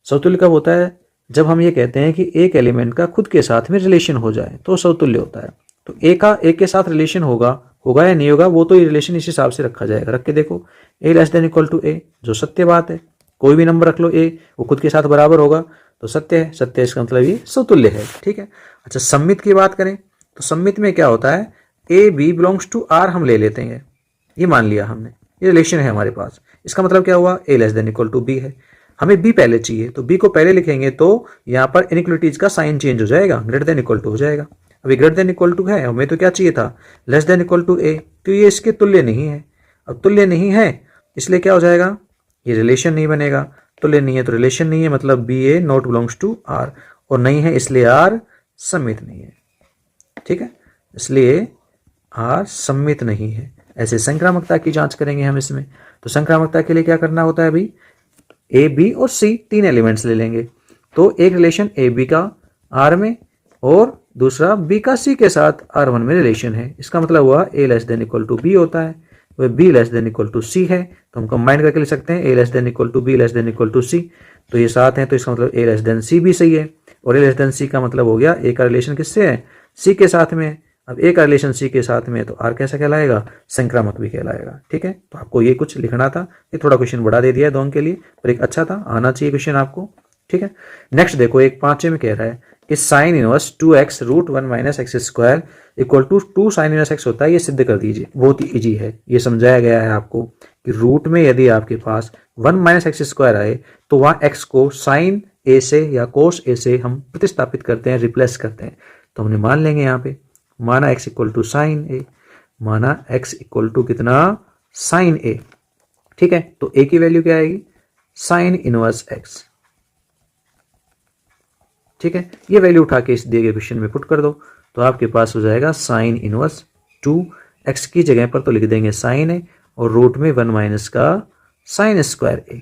समतुल्य कब होता है? जब हम ये कहते हैं कि एक एलिमेंट का खुद के साथ में रिलेशन हो जाए तो समतुल्य होता है। तो ए का एक के साथ रिलेशन होगा या नहीं होगा, वो तो ये रिलेशन इस हिसाब से रखा जाएगा। रख के देखो, ए लेस देन इक्वल टू ए, जो सत्य बात है, कोई भी नंबर रख लो ए, वो खुद के साथ बराबर होगा तो सत्य है। सत्य इसका मतलब ये समतुल्य है। ठीक है, अच्छा सममित की बात करें तो सममित में क्या होता है? A B belongs to R हम ले लेते हैं, ये मान लिया हमने, ये रिलेशन है हमारे पास। इसका मतलब क्या हुआ? A less than equal to B है। हमें बी पहले चाहिए, तो बी को पहले लिखेंगे तो यहाँ पर इनइक्वलिटीज का साइन चेंज हो जाएगा, ग्रेटर देन इक्वल टू हो जाएगा। अभी ग्रेटर देन इक्वल टू है, हमें तो क्या चाहिए था? लेस देन इक्वल टू ए, तो ये इसके तुल्य नहीं है। अब तुल्य नहीं है इसलिए क्या हो जाएगा? ये रिलेशन नहीं बनेगा। तुल्य नहीं है तो रिलेशन नहीं है, मतलब B A not belongs to R, और नहीं है इसलिए आर सम्मित नहीं है। ठीक है, इसलिए आर सम्मित नहीं है। ऐसे संक्रामकता की जांच करेंगे हम इसमें। तो संक्रामकता के लिए क्या करना होता है अभी, ए बी और सी तीन एलिमेंट्स ले लेंगे। तो एक रिलेशन ए बी का आर में और दूसरा बी का सी के साथ आर वन में रिलेशन है। इसका मतलब हुआ A less than equal to B होता है, वह B less than equal to C है। तो हम कंबाइन करके लिख सकते हैं A less than equal to B less than equal to C. तो ये साथ हैं तो इसका मतलब ए लेस देन सी भी सही है, और ए लेस देन सी का मतलब हो गया ए का रिलेशन किससे है, सी के साथ में। अब ए का रिलेशन सी के साथ में है तो आर कैसा कहलाएगा, संक्रामक भी कहलाएगा। ठीक है, तो आपको ये कुछ लिखना था, ये थोड़ा क्वेश्चन बढ़ा दे दिया है दोनों के लिए, पर एक अच्छा था, आना चाहिए क्वेश्चन आपको। ठीक है, नेक्स्ट देखो एक 5 में कह रहा है कि sine inverse 2x root 1 minus x square equal to 2 sine inverse x होता है, ये सिद्ध कर दीजिए। बहुत ही इजी है, ये समझाया गया है आपको कि रूट में यदि आपके पास 1 माइनस एक्स स्क्वायर आए तो वहां एक्स को साइन ए से या कोस ए से हम प्रतिस्थापित करते हैं, रिप्लेस करते हैं। तो हमने मान लेंगे यहाँ पे, माना x इक्वल टू साइन ए, माना x इक्वल टू कितना, साइन ए। ठीक है, तो a की वैल्यू क्या आएगी, साइन इनवर्स x। ठीक है, ये वैल्यू उठा के इस दिए गए क्वेश्चन में पुट कर दो तो आपके पास हो जाएगा साइन इनवर्स 2x की जगह पर तो लिख देंगे साइन ए, और रूट में 1 माइनस का साइन स्क्वायर ए।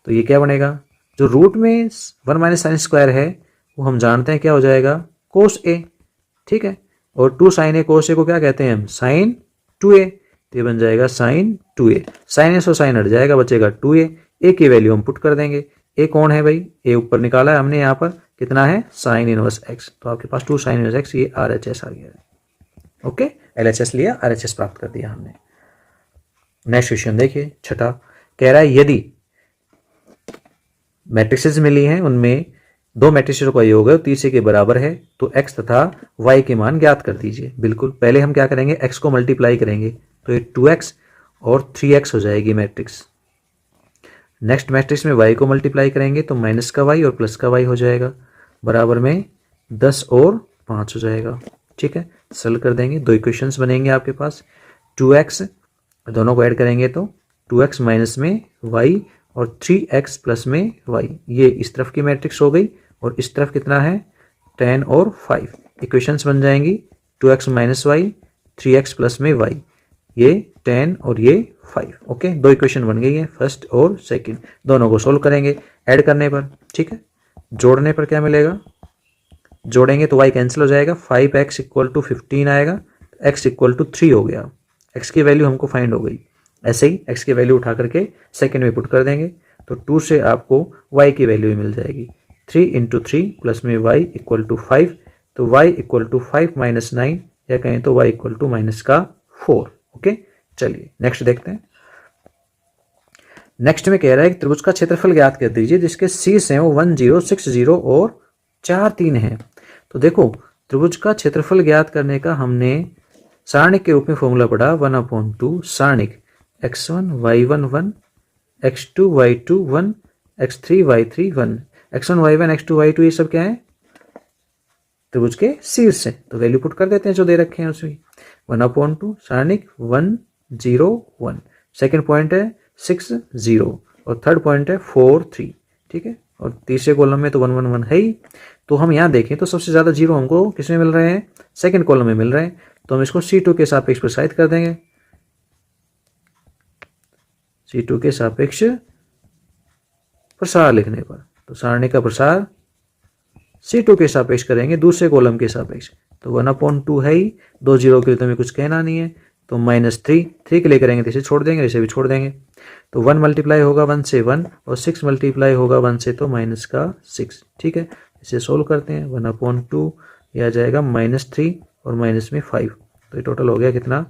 तो ये क्या बनेगा, जो रूट में 1 माइनस साइन स्क्वायर है वो हम जानते हैं क्या हो जाएगा, कोस ए। ठीक है, और 2 साइन ए कोस ए को क्या कहते हैं हम, साइन 2a। तो ये बन जाएगा साइन 2a, साइन ए से साइन हट जाएगा, बचेगा 2a। ए की वैल्यू हम पुट कर देंगे। ए कौन है भाई, ए ऊपर निकाला है हमने, यहाँ पर कितना है, साइन इनवर्स x। तो आपके पास 2 साइन इनवर्स x, ये RHS आ गया है। ओके, LHS लिया, RHS प्राप्त कर दिया हमने। नेक्स्ट क्वेश्चन देखिए छठा, कह रहा है यदि मैट्रिसेस मिली हैं उनमें 2 मैट्रिसेस का योग है तीसरे के बराबर है तो x तथा y के मान ज्ञात कर दीजिए। बिल्कुल, पहले हम क्या करेंगे, x को मल्टीप्लाई करेंगे तो ये 2x और 3x हो जाएगी मैट्रिक्स। नेक्स्ट मैट्रिक्स में y को मल्टीप्लाई करेंगे तो माइनस का y और प्लस का y हो जाएगा, बराबर में 10 और 5 हो जाएगा। ठीक है, सॉल्व कर देंगे, 2 इक्वेशंस बनेंगे आपके पास। 2x दोनों को ऐड करेंगे तो 2x माइनस में y और 3x प्लस में y, ये इस तरफ की मैट्रिक्स हो गई, और इस तरफ कितना है, 10 और 5। इक्वेशंस बन जाएंगी 2x minus y, 3x plus में y, ये 10 और ये 5। ओके, 2 इक्वेशन बन गई है, फर्स्ट और सेकंड। दोनों को सोल्व करेंगे ऐड करने पर। ठीक है, जोड़ने पर क्या मिलेगा, जोड़ेंगे तो y कैंसिल हो जाएगा, 5x इक्वल टू 15 आएगा, x इक्वल टू 3 हो गया। x की वैल्यू हमको फाइंड हो गई। ऐसे ही x की वैल्यू उठा करके सेकंड में पुट कर देंगे तो 2 से आपको y की वैल्यू भी मिल जाएगी। 3 इंटू 3 प्लस में y इक्वल टू 5, तो y इक्वल टू 5 माइनस 9, या कहें तो y इक्वल टू माइनस का 4। ओके, चलिए नेक्स्ट देखते हैं। नेक्स्ट में कह रहा है कि त्रिभुज का क्षेत्रफल ज्ञात कर दीजिए जिसके शीर्ष हैं वो 1 0 6 0 और 4 3 है। तो देखो, त्रिभुज का क्षेत्रफल ज्ञात करने का हमने सारणिक के रूप में फॉर्मूला पढ़ा, 1/2 सारणिक x1 y1 1, x2 y2 1, x3 y3 1, x1 y1 x2 y2 ये सब क्या है, त्रिभुज के शीर्ष है। तो वैल्यू पुट कर देते हैं जो दे रखे हैं उसमें, 1/2 सारणिक 1 0 1, सेकेंड पॉइंट है 6 0, और थर्ड पॉइंट है 4 3। ठीक है, और तीसरे कॉलम में तो 1 1 1 है ही। तो हम यहाँ देखें तो सबसे ज्यादा जीरो हमको किसमें मिल रहे हैं, सेकंड कॉलम में मिल रहे हैं। तो हम इसको C2 के सापेक्ष प्रसारित कर देंगे, C2 के सापेक्ष प्रसार लिखने पर। तो सारणी का प्रसार C2 के सापेक्ष करेंगे दूसरे कॉलम के सापेक्ष, तो 1/2 है ही, 2 जीरो के लिए तो हमें कुछ कहना नहीं है, तो -3 3 के लिए करेंगे तो इसे छोड़ देंगे, इसे भी छोड़ देंगे। तो 1 मल्टीप्लाई होगा 1 से 1, और 6 मल्टीप्लाई होगा 1 से तो माइनस का 6। ठीक है, इसे सोल्व करते हैं, 1/2 यह आ जाएगा -3 और माइनस में 5, तो ये टोटल हो गया कितना,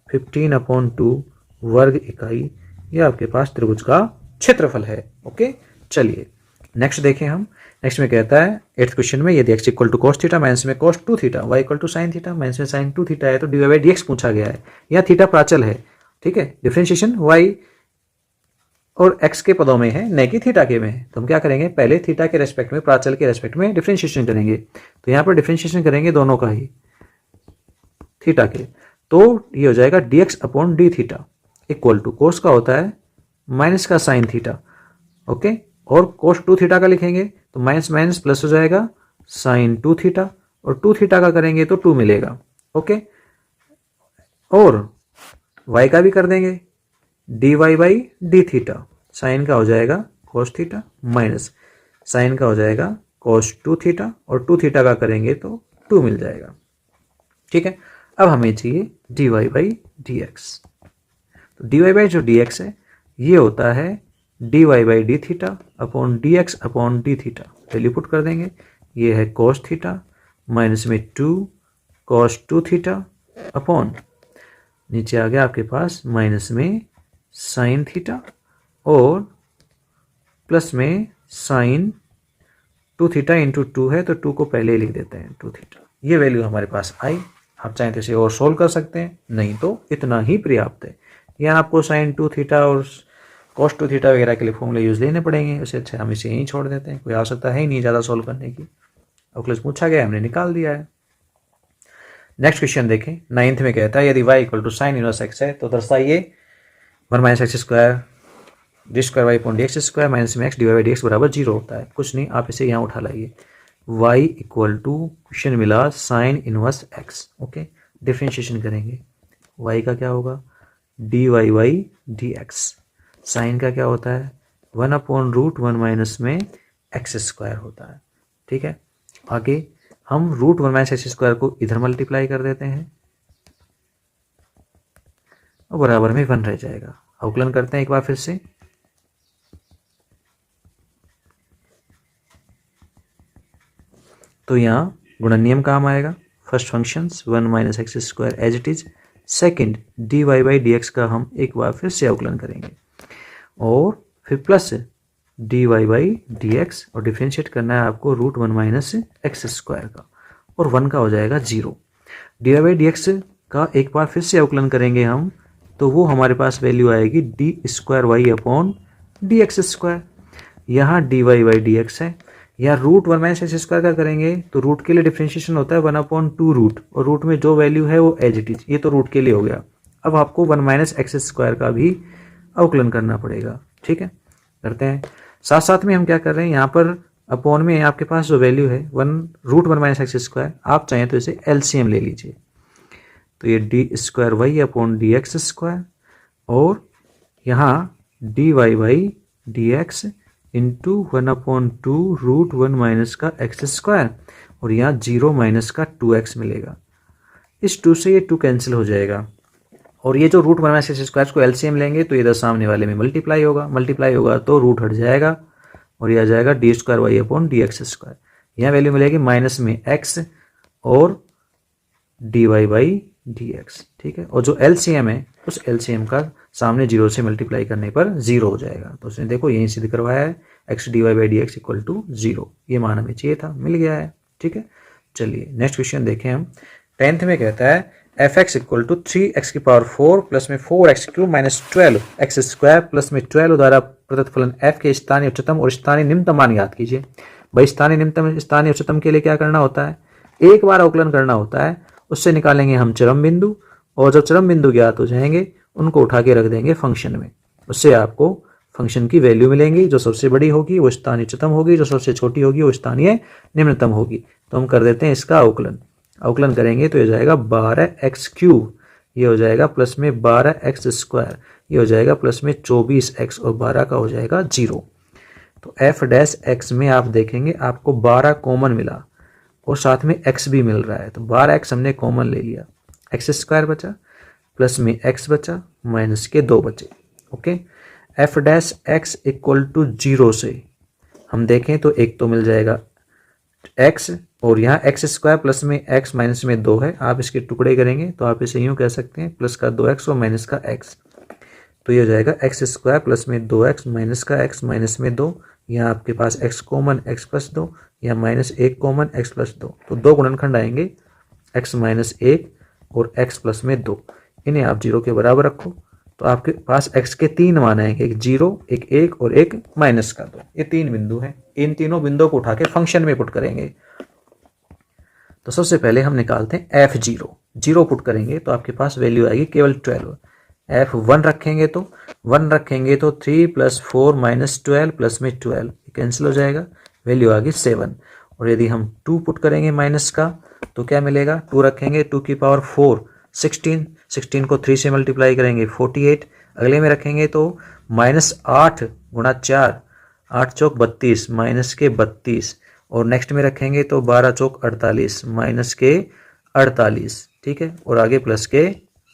15/2 वर्ग इकाई। ये आपके पास त्रिभुज का क्षेत्रफल है। ओके, चलिए नेक्स्ट देखें हम। नेक्स्ट में कहता है 8th क्वेश्चन में, यदि x equal to cos theta minus में cos 2 theta, y equal to sin theta minus में sin 2 थीटा है तो dy/dx पूछा गया है। यह थीटा प्राचल है। ठीक है, डिफरेंशिएशन y और x के पदों में है, न कि थीटा के में है। तो हम क्या करेंगे, पहले थीटा के रेस्पेक्ट में, प्राचल के रेस्पेक्ट में डिफरेंशिएशन करेंगे। तो यहाँ पर डिफरेंशिएशन करेंगे दोनों का ही, थीटा के, तो ये हो जाएगा dx/d थीटा इक्वल टू कोस का होता है माइनस का साइन थीटा। ओके, और कोस 2 थीटा का लिखेंगे तो माइनस माइनस प्लस हो जाएगा साइन 2 थीटा, और 2 थीटा का करेंगे तो 2 मिलेगा। ओके, और y का भी कर देंगे dy by D theta, sine का हो जाएगा कोस थीटा माइनस साइन का हो जाएगा कोस 2 थीटा, और 2 थीटा का करेंगे तो 2 मिल जाएगा। ठीक है, अब हमें चाहिए dy बाई डी एक्स। तो dy बाई जो dx है ये होता है dy by D theta upon D x upon D theta, value put कर देंगे। ये है कोस थीटा माइनस में 2 कोस 2 थीटा अपॉन नीचे आ गया आपके पास माइनस में साइन थीटा और प्लस में साइन 2 थीटा इंटू 2 है तो 2 को पहले ही लिख देते हैं 2 थीटा। ये वैल्यू हमारे पास आई। आप चाहें तो इसे और सोल्व कर सकते हैं, नहीं तो इतना ही पर्याप्त है। यहाँ आपको साइन 2 थीटा और कॉस 2 थीटा वगैरह के लिए फॉर्मूले यूज लेने पड़ेंगे, उससे अच्छा हम इसे यहीं छोड़ देते हैं, कोई आवश्यकता है ही नहीं ज़्यादा सोल्व करने की। अवकलज पूछा गया, हमने निकाल दिया है। नेक्स्ट क्वेश्चन देखें, 9th में कहता है यदि y equal to sine inverse X है तो दर्शाइए 1 minus x square D square Y upon D X square minus में X D Y by D X बराबर 0 होता है। कुछ नहीं, आप इसे यहाँ उठा लाइए। y इक्वल टू क्वेश्चन मिला sine inverse x. Okay, differentiation करेंगे, y का क्या होगा D Y by D X, sine का क्या होता है 1 अपॉन रूट 1 माइनस में एक्स स्क्वायर होता है। ठीक है, आगे हम रूट 1 माइनस एक्स स्क्वायर को इधर मल्टीप्लाई कर देते हैं और बराबर में 1 रह जाएगा। अवकलन करते हैं एक बार फिर से, तो यहाँ गुणन नियम काम आएगा। First functions 1 minus x square as it is, second D Y by D X का हम एक बार फिर से अवकलन करेंगे और फिर plus D Y by D X, और डिफ्रेंशिएट करना है आपको रूट 1 माइनस एक्स स्क्वायर का, और 1 का हो जाएगा 0। D Y by D X का एक बार फिर से अवकलन करेंगे हम, तो वो हमारे पास वैल्यू आएगी D square Y upon D X square. यहाँ D Y by D X है, यहाँ रूट 1 माइनस एक्स स्क्वायर का करेंगे तो रूट के लिए डिफ्रेंशिएशन होता है 1 अपॉन 2 रूट, और रूट में जो वैल्यू है वो एज इट इज, ये तो रूट के लिए हो गया। अब आपको 1 माइनस एक्स स्क्वायर का भी अवकलन करना पड़ेगा। ठीक है, करते हैं। साथ साथ में हम क्या कर रहे हैं, यहाँ पर अपॉन में आपके पास जो वैल्यू है रूट 1 माइनस एक्स स्क्वायर, आप चाहें तो इसे एलसीएम ले लीजिए, तो ये D square Y upon D X square, और यहाँ D Y by D X into 1 upon 2 root 1 minus का एक्स स्क्वायर, और यहाँ 0 माइनस का 2x मिलेगा। इस 2 से ये 2 कैंसिल हो जाएगा, और ये जो रूट 1 माइनस एक्स स्क्वायर को एलसीएम लेंगे तो इधर सामने वाले में मल्टीप्लाई होगा तो रूट हट जाएगा, और यह आ जाएगा D square Y upon D X square. यहाँ वैल्यू मिलेगी माइनस में x और D Y by D X. ठीक है, और जो एलसीएम है उस एलसीएम का सामने 0 से मल्टीप्लाई करने पर 0 हो जाएगा। तो उसने देखो यहीं सिद्ध करवाया है x D Y by D X equal to 0, ये मान हमें चाहिए था, मिल गया है। ठीक है, चलिए नेक्स्ट क्वेश्चन देखें हम। 10th में कहता है F x equal to 3x की पावर 4 प्लस में 4x cube minus 12 x square plus में 12 द्वारा प्रदत्त फलन f के स्थानीय उच्चतम और स्थानीय निम्नतम मान ज्ञात कीजिए। भाई स्थानीय निम्नतम स्थानीय उच्चतम के लिए क्या करना होता है, एक बार अवकलन करना होता है, उससे निकालेंगे हम चरम बिंदु, और जब चरम बिंदु ज्ञात हो जाएंगे उनको उठा के रख देंगे फंक्शन में, उससे आपको फंक्शन की वैल्यू मिलेंगी। जो सबसे बड़ी होगी वो स्थानीय उच्चतम होगी, जो सबसे छोटी होगी वो स्थानीय निम्नतम होगी। तो हम कर देते हैं इसका अवकलन करेंगे तो ये जाएगा 12x क्यूब, ये हो जाएगा प्लस में 12x स्क्वायर, ये हो जाएगा प्लस में 24x, और 12 का हो जाएगा 0। तो f डैश x में आप देखेंगे आपको 12 कॉमन मिला और साथ में x भी मिल रहा है, तो 12x हमने कॉमन ले लिया, एक्स स्क्वायर बचा प्लस में x बचा माइनस के 2 बचे। Okay, f dash x equal to 0 से हम देखें तो एक तो मिल जाएगा x, और यहाँ एक्स स्क्वायर प्लस में x माइनस में 2 है, आप इसके टुकड़े करेंगे तो आप इसे यूँ कह सकते हैं प्लस का 2x और माइनस का x, तो ये हो जाएगा एक्स स्क्वायर प्लस में 2x माइनस का x माइनस में 2, यहाँ आपके पास x कॉमन x प्लस 2, यहाँ माइनस 1 कॉमन x प्लस 2, तो 2 गुणनखंड आएंगे x माइनस 1 और x प्लस में 2, इन्हें आप 0 के बराबर रखो तो आपके पास x के 3 मान आएंगे, एक 0 एक 1 और एक माइनस का 2, ये 3 बिंदु हैं। इन तीनों बिंदुओं को उठा के फंक्शन में पुट करेंगे। तो सबसे पहले हम निकालते हैं f0 पुट करेंगे तो आपके पास वैल्यू आएगी केवल 12, एफ 1 रखेंगे तो 3 + 4 - 12 प्लस में 12 कैंसिल हो जाएगा, वैल्यू आ गई 7। और यदि हम 2 पुट करेंगे माइनस का तो क्या मिलेगा, 2 रखेंगे 2 की पावर 4 16, 16 को 3 से मल्टीप्लाई करेंगे 48, अगले में रखेंगे तो -8 गुणा 4, 8 चौक 32 माइनस के 32, और नेक्स्ट में रखेंगे तो 12 चौक 48 माइनस के 48, ठीक है, और आगे प्लस के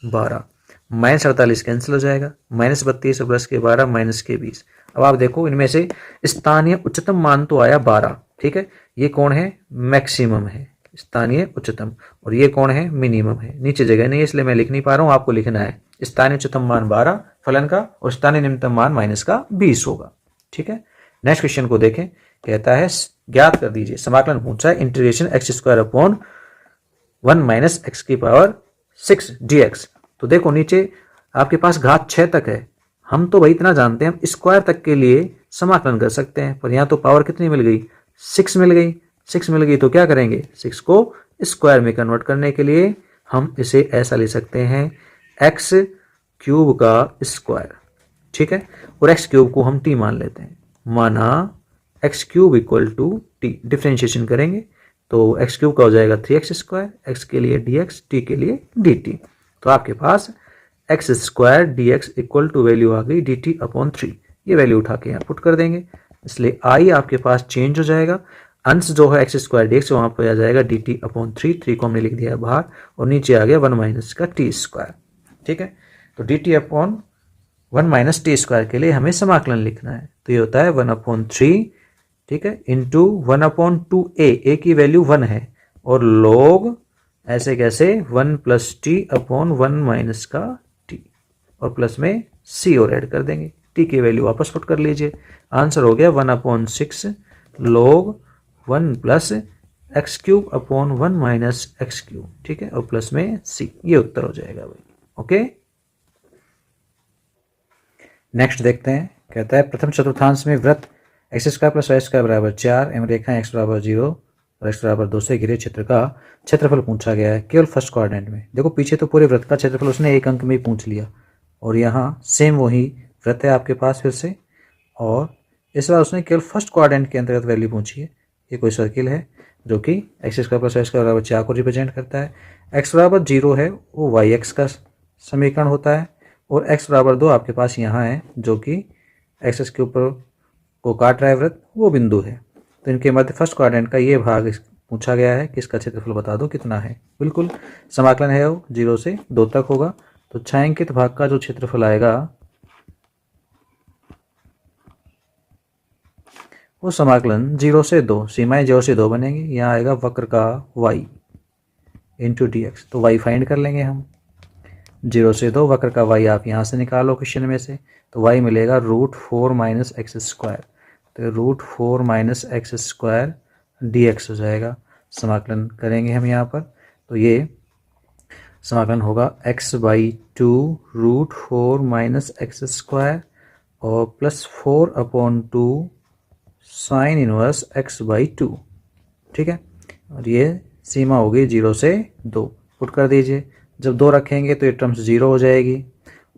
12, -48 कैंसिल हो जाएगा, -32 और प्लस के 12 माइनस के 20। अब आप देखो इनमें से स्थानीय उच्चतम मान तो आया 12, ठीक है, ये कौन है, मैक्सिमम है स्थानीय उच्चतम, और ये कौन है, मिनिमम है। नीचे जगह नहीं है इसलिए मैं लिख नहीं पा रहा हूँ, आपको लिखना है स्थानीय उच्चतम मान 12 फलन का और स्थानीय निम्नतम मान माइनस का 20 होगा, ठीक है। नेक्स्ट क्वेश्चन को देखें, कहता है ज्ञात कर दीजिए, समाकलन पूछा है इंटीग्रेशन x² अपॉन 1 - x की पावर 6 dx। तो देखो नीचे आपके पास घात 6 तक है, हम तो भाई इतना जानते हैं हम स्क्वायर तक के लिए समाकलन कर सकते हैं, पर यहाँ तो पावर कितनी मिल गई, 6 मिल गई। 6 मिल गई तो क्या करेंगे, 6 को स्क्वायर में कन्वर्ट करने के लिए हम इसे ऐसा ले सकते हैं x³ का स्क्वायर, ठीक है, और x³ को हम t मान लेते हैं, माना x³ = t, डिफ्रेंशिएशन करेंगे तो x³ का हो जाएगा 3x², x के लिए dx, t के लिए dt। तो आपके पास x² dx = वैल्यू आ गई dt/3। ये वैल्यू उठा के यहाँ पुट कर देंगे, इसलिए i आपके पास चेंज हो जाएगा, अंश जो है x² dx वहाँ पर आ जाएगा dt/3, 3 को हमने लिख दिया बाहर, और नीचे आ गया 1 - का t², ठीक है। तो dt/1 - t² के लिए हमें समाकलन लिखना है, तो ये होता है 1/3, ठीक है, इंटू 1/2a, a की वैल्यू 1 है, और log ऐसे कैसे 1 + t/1 - का t, और प्लस में c और ऐड कर देंगे, t की वैल्यू वापस पुट कर लीजिए, आंसर हो गया 1/6 log 1 + x³/1 - x³, ठीक है, और प्लस में c, ये उत्तर हो जाएगा भाई, ओके। नेक्स्ट देखते हैं, कहता है प्रथम चतुर्थांश में वृत्त x² + y² = 4 एवं रेखाएं x = 0 और x = 2 से घिरे क्षेत्र का क्षेत्रफल पूछा गया है केवल फर्स्ट क्वाड्रेंट में। देखो पीछे तो पूरे वृत्त का क्षेत्रफल उसने एक अंक में ही पूछ लिया, और यहाँ सेम वही वृत्त है आपके पास फिर से, और इस बार उसने केवल फर्स्ट क्वाड्रेंट के अंतर्गत वैल्यू पूछी है। ये कोई सर्किल है जो कि x² + y² = 4 को रिप्रेजेंट करता है, x = 0 है वो yx का समीकरण होता है, और x = 2 आपके पास यहाँ है जो कि एक्सिस के ऊपर को काट रहा है वृत्त, वो बिंदु है। तो इनके मध्य फर्स्ट क्वाड्रेंट का ये भाग पूछा गया है कि इसका क्षेत्रफल बता दो कितना है। बिल्कुल समाकलन है वो 0 से 2 तक होगा, तो छायांकित भाग का जो क्षेत्रफल आएगा वो समाकलन 0 से 2, सीमाएं 0 से 2 बनेंगी, यहाँ आएगा वक्र का y इंटू dx, तो y फाइंड कर लेंगे हम, 0 से 2 वक्र का y आप यहाँ से निकालो क्वेश्चन में से, तो y मिलेगा √4 - x², तो √4 - x² dx हो जाएगा। समाकलन करेंगे हम यहाँ पर, तो ये समाकलन होगा x/2 √4 - x² और प्लस 4/2 sin 1 x/2, ठीक है, और ये सीमा होगी 0 से 2, पुट कर दीजिए। जब 2 रखेंगे तो ये टर्म्स 0 हो जाएगी,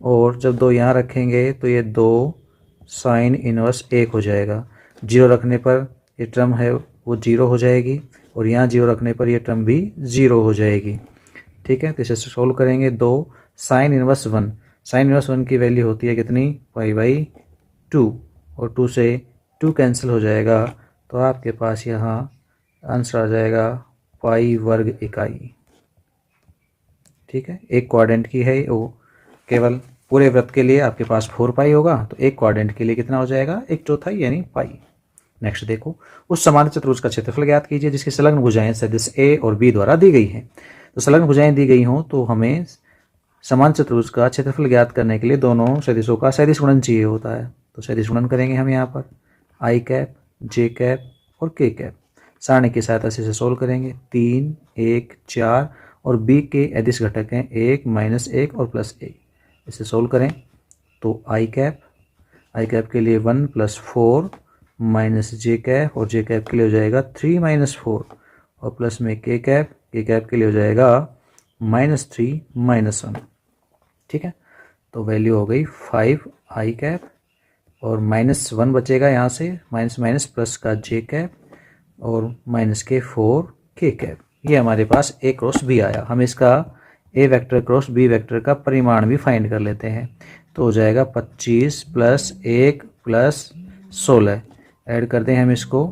और जब 2 यहाँ रखेंगे तो ये 2 sin 1 1 हो जाएगा। 0 रखने पर ये टर्म है वो 0 हो जाएगी, और यहाँ 0 रखने पर ये टर्म भी 0 हो जाएगी, ठीक है। तो इसे सोल्व करेंगे, 2 sin 1 1, sin 1 की वैल्यू होती है कितनी, π/2, और 2 से 2 कैंसिल हो जाएगा, तो आपके पास यहाँ आंसर आ जाएगा π² इकाई, ठीक है। एक क्वाड्रेंट की है वो, केवल पूरे वृत्त के लिए आपके पास 4π होगा, तो एक क्वाड्रेंट के लिए कितना हो जाएगा, 1/4 यानी π। नेक्स्ट देखो, उस समांतर चतुर्भुज का क्षेत्रफल ज्ञात कीजिए जिसकी संलग्न भुजाएं सदिश a और b द्वारा दी गई हैं। तो संलग्न भुजाएं दी गई हों तो हमें समांतर चतुर्भुज का क्षेत्रफल ज्ञात करने के लिए दोनों सदिशों का सदिश गुणन चाहिए होता है। तो सदिश गुणन करेंगे हम यहाँ पर i, j और k। सारणी की सहायता से इसे सोल्व करेंगे, 3, 1, 4 और b के अदिश घटक हैं 1, -1 और +1। इसे सोल्व करें तो i के लिए 1 + 4 -j और j के लिए हो जाएगा 3 - 4, और प्लस में k के लिए हो जाएगा -3 - 1, ठीक है। तो वैल्यू हो गई 5i और -1 बचेगा यहाँ से, माइनस माइनस प्लस का j और माइनस के 4k। ये हमारे पास a क्रॉस b आया। हम इसका a vector cross b vector का परिमाण भी फाइंड कर लेते हैं। तो हो जाएगा 25 + 1 + 16। ऐड करते हैं हम इसको,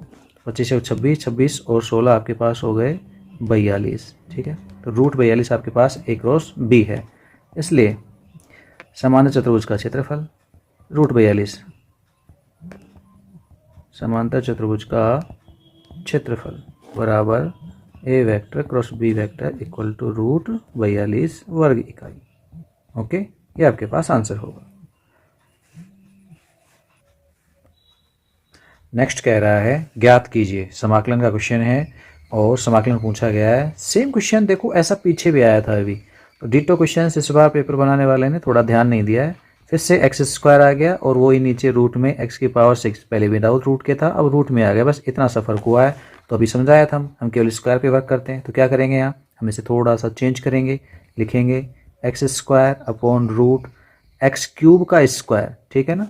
25 से 26, 26 और 16 आपके पास हो गए 42। ठीक है, तो √42 आपके पास a क्रॉस b है। इसलिए समांतर चतुर्भुज का क्षेत्रफल √42, समांतर चतुर्भुज का क्षेत्रफल बराबर a vector cross b vector equal to √42 वर्ग इकाई। ओके, ये आपके पास आंसर होगा। नेक्स्ट कह रहा है ज्ञात कीजिए, समाकलन का क्वेश्चन है और समाकलन पूछा गया है। सेम क्वेश्चन देखो ऐसा पीछे भी आया था अभी, तो डिटो क्वेश्चन इस बार पेपर बनाने वाले ने थोड़ा ध्यान नहीं दिया है। फिर से x² आ गया और वो ही नीचे रूट में x⁻⁶, पहले विदाउट रूट के था, अब रूट में आ गया, बस इतना सा फर्क हुआ है। तो अभी समझाया था हम केवल स्क्वायर पे वर्क करते हैं। तो क्या करेंगे, यहाँ हम इसे थोड़ा सा चेंज करेंगे, लिखेंगे x² अपॉन रूट x³ का स्क्वायर, ठीक है ना,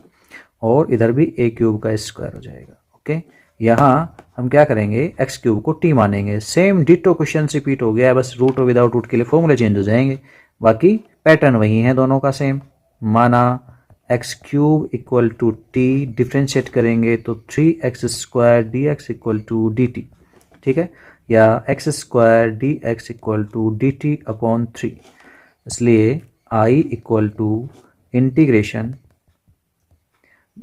और इधर भी a³ का स्क्वायर हो जाएगा। ओके, यहाँ हम क्या करेंगे, x³ को t मानेंगे। सेम डिटो क्वेश्चन रिपीट हो गया है, बस रूट और विदाउट रूट के लिए फॉर्मूले चेंज हो जाएंगे, बाकी पैटर्न वही है दोनों का सेम। माना x³ equal to t, differentiate करेंगे तो 3x² dx equal to dt, ठीक है, या x² dx equal to dt upon 3। इसलिए i equal to integration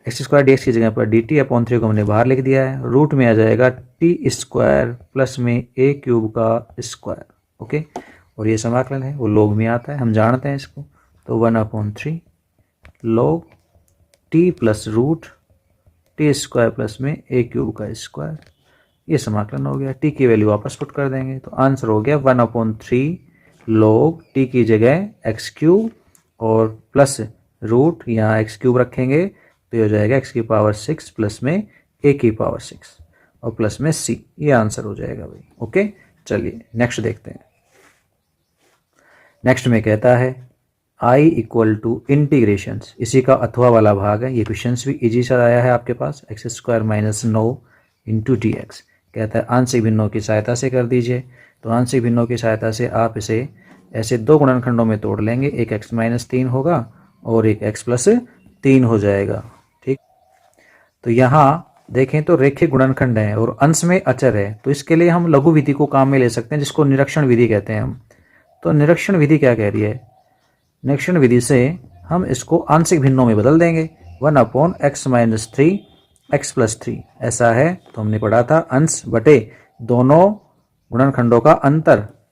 x² dx की जगह पर dt अपॉन 3 को हमने बाहर लिख दिया है, रूट में आ जाएगा t² प्लस में a³ का स्क्वायर। ओके, और ये समाकलन है, वो लॉग में आता है, हम जानते हैं इसको। तो 1/3 log t plus root t² plus में a³ का स्क्वायर, ये समाकलन हो गया। t की वैल्यू वापस पुट कर देंगे तो आंसर हो गया 1/3 log t की जगह x³ और प्लस रूट, यहाँ x³ रखेंगे तो हो जाएगा x⁻⁶ प्लस में a⁻⁶ और प्लस में c, ये आंसर हो जाएगा भाई। ओके, चलिए नेक्स्ट देखते हैं। नेक्स्ट में कहता है i इक्वल टू इंटीग्रेशन, इसी का अथवा वाला भाग है। ये क्वेश्चन भी इजी सा आया है आपके पास, x² - 9 इंटू dx। कहता है आंशिक भिन्नों की सहायता से कर दीजिए। तो आंशिक भिन्नों की सहायता से आप इसे ऐसे दो गुणनखंडों में तोड़ लेंगे, एक x - 3 होगा और एक x + 3 हो जाएगा। ठीक, तो यहाँ देखें तो रेखिक गुणनखंड है और अंश में अचर है, तो इसके लिए हम लघु विधि को काम में ले सकते हैं, जिसको निरीक्षण विधि कहते हैं हम। तो निरीक्षण विधि क्या कह रही है, निरीक्षण विधि से हम इसको आंशिक भिन्नों में बदल देंगे, 1/x - 3 x + 3 ऐसा है। तो हमने पढ़ा था अंश बटे दोनों गुणनखंडों का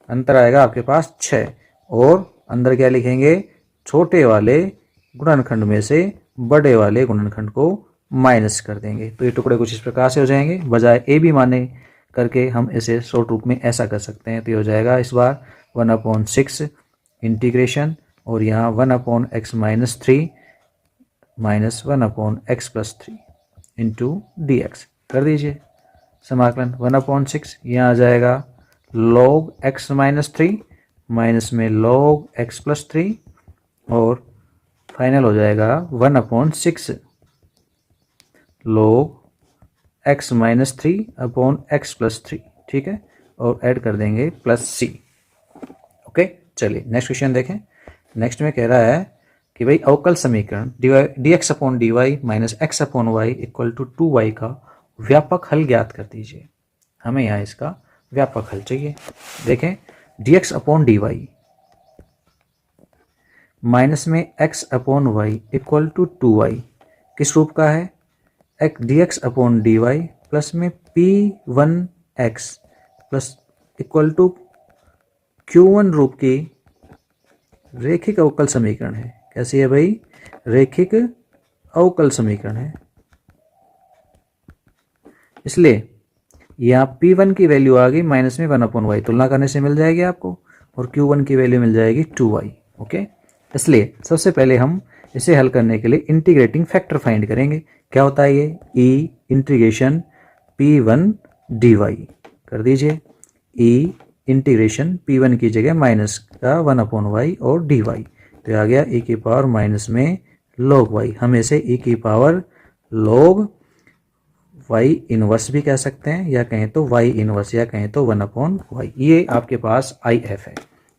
अंतर आएगा आपके पास 6, और अंदर क्या लिखेंगे, छोटे वाले गुणनखंड में से बड़े वाले गुणनखंड को माइनस कर देंगे। तो ये टुकड़े कुछ इस प्रकार से हो जाएंगे, बजाय a भी माने करके हम इसे शॉर्ट रूप में ऐसा कर सकते हैं। तो ये हो जाएगा इस बार 1/6 इंटीग्रेशन, और यहाँ 1/x - 3 minus 1/x + 3 into dx कर दीजिए समाकलन। 1/6 यहाँ आ जाएगा log x - 3 माइनस में log x + 3, और फाइनल हो जाएगा 1/6 log x - 3 अपॉन x + 3, ठीक है, और ऐड कर देंगे प्लस c। ओके, चलिए नेक्स्ट क्वेश्चन देखें। नेक्स्ट में कह रहा है कि भाई अवकल समीकरण dx/dy minus x/y equal to 2y का व्यापक हल ज्ञात कर दीजिए। हमें यहाँ इसका व्यापक हल चाहिए। देखें, dx/dy माइनस में x/y इक्वल टू 2y किस रूप का है, dx/dy प्लस में p1x plus equal to q1 रूप की रेखिक अवकल समीकरण है। कैसी है भाई, रेखिक अवकल समीकरण है। इसलिए यहाँ p1 की वैल्यू आ गई माइनस में 1/y, तुलना करने से मिल जाएगी आपको, और q1 की वैल्यू मिल जाएगी 2y। ओके, इसलिए सबसे पहले हम इसे हल करने के लिए इंटीग्रेटिंग फैक्टर फाइंड करेंगे। क्या होता है ये, e इंटीग्रेशन p1 dy कर दीजिए। e इंटीग्रेशन p1 की जगह माइनस का 1/y और dy, तो ये आ गया e की पावर माइनस में log y। हम इसे e की पावर log y इनवर्स भी कह सकते हैं, या कहें तो y इनवर्स, या कहें तो 1/y। ये आपके पास IF है,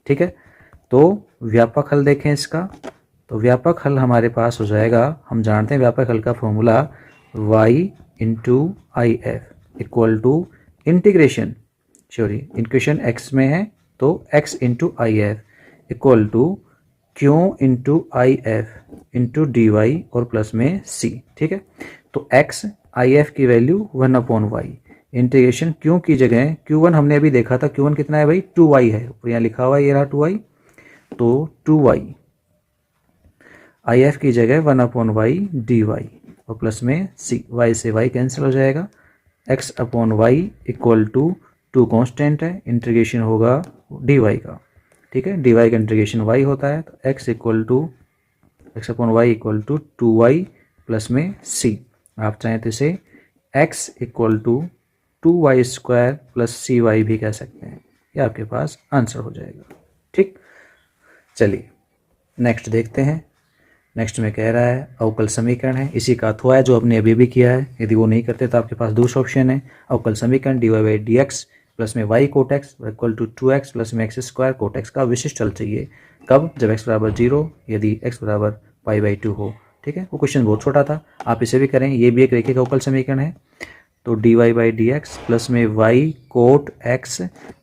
ठीक है। तो व्यापक हल देखें इसका, तो व्यापक हल हमारे पास हो जाएगा, हम जानते हैं व्यापक हल का formula y into I F equal to integration, sorry equation x में है तो x into I F equal to q into I F into D Y और प्लस में c, ठीक है। तो x आई एफ की वैल्यू 1/y, इंटीग्रेशन q की जगह q1 हमने अभी देखा था, q1 कितना है भाई 2y है, यहाँ लिखा हुआ है ये रहा 2y, तो 2y आई एफ की जगह 1/y dy और प्लस में c, y से y कैंसिल हो जाएगा, x/y इक्वल टू 2 कॉन्स्टेंट है, इंटीग्रेशन होगा dy का, ठीक है। dy का इंटीग्रेशन y होता है, तो x/y equal to 2y plus में c। आप चाहें तो इसे x equal to 2y square plus cy भी कह सकते हैं, ये आपके पास आंसर हो जाएगा, ठीक। चलिए नेक्स्ट देखते हैं। नेक्स्ट में कह रहा है अवकल समीकरण है, इसी का अथवा है जो आपने अभी भी किया है, यदि वो नहीं करते तो आपके पास दूसरा ऑप्शन है अवकल समीकरण dy/dx प्लस में y cot x equal to 2x plus में x स्क्वायर कोट x का विशिष्ट हल चाहिए। कब? जब x बराबर 0, यदि x बराबर π/2 हो, ठीक है। वो क्वेश्चन बहुत छोटा था, आप इसे भी करें, ये भी एक रेखिक अवकल समीकरण है। तो dy/dx प्लस में y cot x